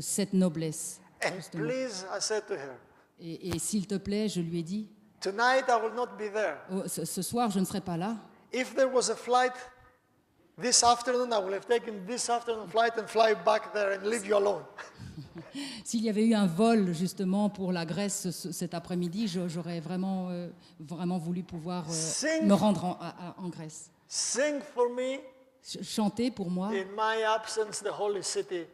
cette noblesse. And Justement. please, I said to her, Et s'il te plaît, je lui ai dit, tonight I will not be there. ce soir, je ne serai pas là. If there was a flight this afternoon, I would have taken this afternoon flight and fly back there and leave you alone. S'il y avait eu un vol justement pour la Grèce cet après-midi, j'aurais vraiment voulu pouvoir Sing. me rendre en Grèce. Sing for me Chanter pour moi, in my absence the holy city.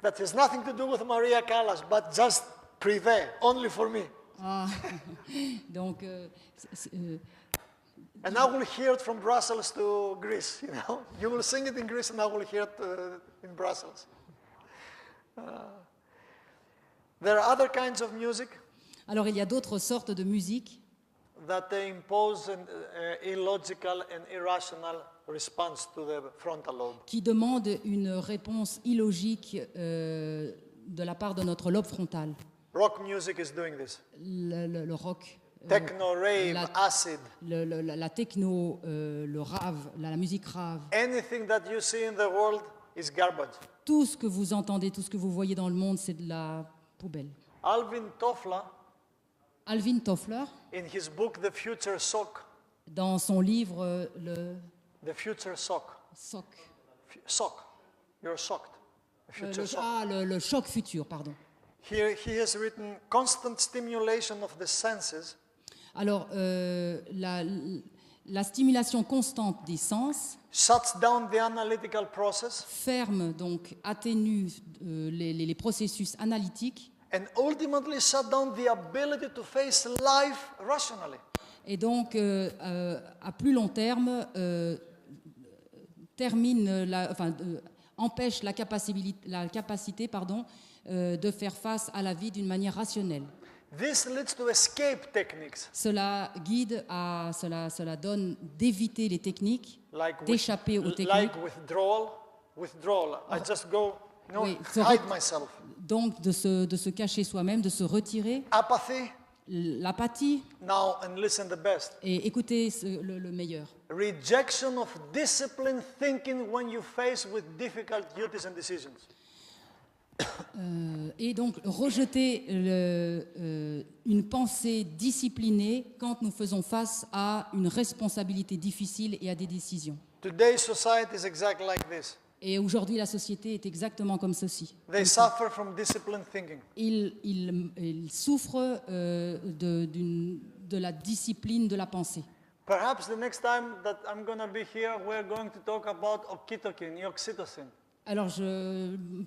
That has nothing to do with Maria Callas, but just privé, only for me. donc And I will hear it from Brussels to Greece, you know. You will sing it in Greece and I will hear it in Brussels. There are other kinds of music alors il y a d'autres sortes de musique that impose an illogical and irrational response to the frontal lobe. qui demandent une réponse illogique de la part de notre lobe frontal. Rock music is doing this. Le rock, Techno, rave, la- acid. la techno, le rave, la musique rave. Anything that you see in the world is garbage. Tout ce que vous entendez, tout ce que vous voyez dans le monde, c'est de la poubelle. Alvin Toffler, Alvin Toffler, in his book The Future Shock, dans son livre Le The Future Shock, Soc, shock, you're shocked. The future shock. le choc futur, pardon. Here he has written constant stimulation of the senses Alors, la stimulation constante des sens shuts down the analytical process ferme, donc atténue les processus analytiques and ultimately shut down the ability to face life rationally. et donc, à plus long terme, empêche la capacité de faire face à la vie d'une manière rationnelle. This leads to escape techniques Cela donne d'éviter les techniques, d'échapper aux techniques, like withdrawal. I just go, Oui, hide myself. donc de se cacher soi-même, de se retirer, Apathy, l'apathie now and listen the best. et écouter le meilleur. Rejection of disciplined thinking when you face with difficult duties and decisions. Et donc rejeter une pensée disciplinée quand nous faisons face à une responsabilité difficile et à des décisions. Today's society is exactly like this. Et aujourd'hui, la société est exactement comme ceci. They suffer from disciplined thinking. Ils souffrent de la discipline de la pensée. Perhaps the next time that I'm going to be here, we're going to talk about okitokin, oxytocin. Alors,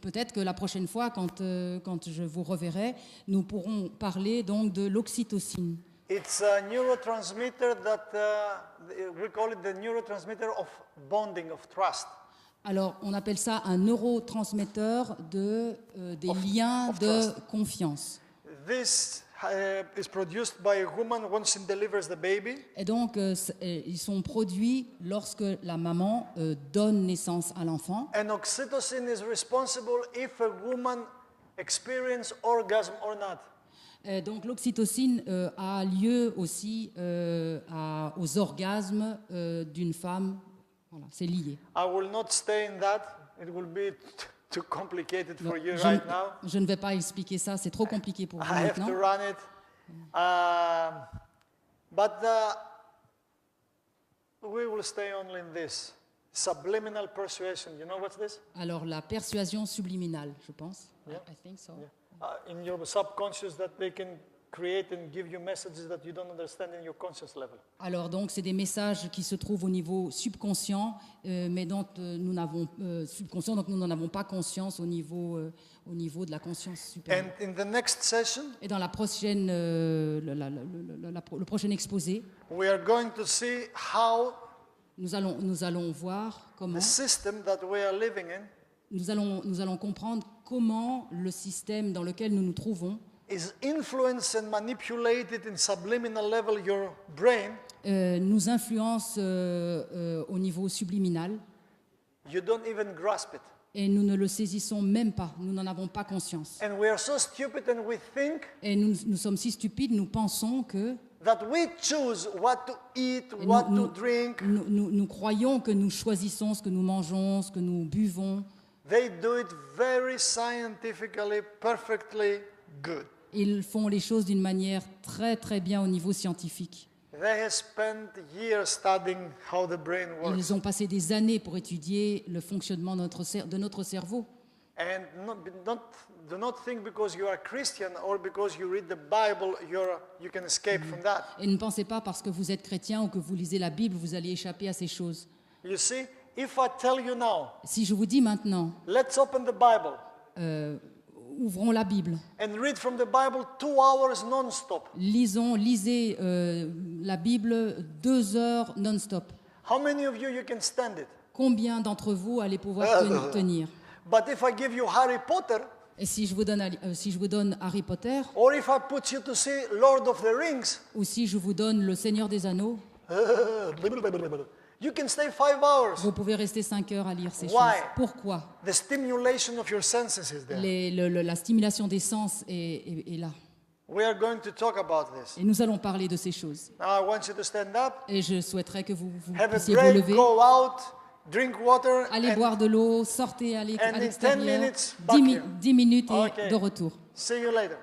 peut-être que la prochaine fois, quand je vous reverrai, nous pourrons parler donc de l'oxytocine. It's a neurotransmitter that we call it the neurotransmitter of bonding, of trust. Alors, on appelle ça un neurotransmetteur des liens de trust. confiance. This is produced by a woman when she delivers the baby. Et donc, ils sont produits lorsque la maman donne naissance à l'enfant. And oxytocin is responsible if a woman experiences orgasm or not. Donc, l'oxytocine a lieu aussi aux orgasmes d'une femme Voilà, c'est lié. I will not stay in that. It will be too complicated for you Je, right now. je ne vais pas expliquer ça, c'est trop compliqué pour vous I have to maintenant. run it. But we will stay only in this. Subliminal persuasion. You know what's this? Alors la persuasion subliminale, je pense. Yeah. I think so. In your subconscious, that they can create and give you messages that you don't understand in your conscious level. Alors donc c'est des messages qui se trouvent au niveau subconscient, mais dont nous n'avons subconscient, donc nous n'en avons pas conscience au niveau de la conscience supérieure. And in the next session, Et dans la prochaine, le prochain exposé, we are going to see how nous allons voir comment, the system that we are living in nous allons comprendre comment le système dans lequel nous nous trouvons is influenced and manipulated in subliminal level your brain. nous influence au niveau subliminal You don't even grasp it. et nous ne le saisissons même pas, nous n'en avons pas conscience. And we are so stupid and we think Et nous sommes si stupides, nous pensons que that we choose what to eat, Et what to drink. nous croyons que nous choisissons ce que nous mangeons, ce que nous buvons. They do it very scientifically, perfectly good. Ils font les choses d'une manière très très bien au niveau scientifique. They have spent years studying how the brain works. Ils ont passé des années pour étudier le fonctionnement de notre cerveau. And do not think because you are Christian or because you read the Bible, you can escape from that. Et ne pensez pas parce que vous êtes chrétien ou que vous lisez la Bible, vous allez échapper à ces choses. You see, if I tell you now, Si je vous dis maintenant, let's open the Bible ouvrons la Bible, and read from the Bible 2 hours non-stop. lisez la Bible 2 heures non-stop. How many of you can stand it? Combien d'entre vous allez pouvoir tenir? But if I give you Harry Potter, Et si je vous donne Harry Potter, or if I put you to see Lord of the Rings, ou si je vous donne Le Seigneur des Anneaux, you can stay 5 hours. vous pouvez rester 5 heures à lire ces Why? choses. Pourquoi? The stimulation of your senses is there. La stimulation des sens est là. We are going to talk about this. Et nous allons parler de ces choses. Now I want you to stand up, Et je souhaiterais que vous have a puissiez vous break, lever, go out, drink water, allez and boire de l'eau, sortez à in 10 l'extérieur, minutes, back here. 10 minutes et Okay. de retour. see you later.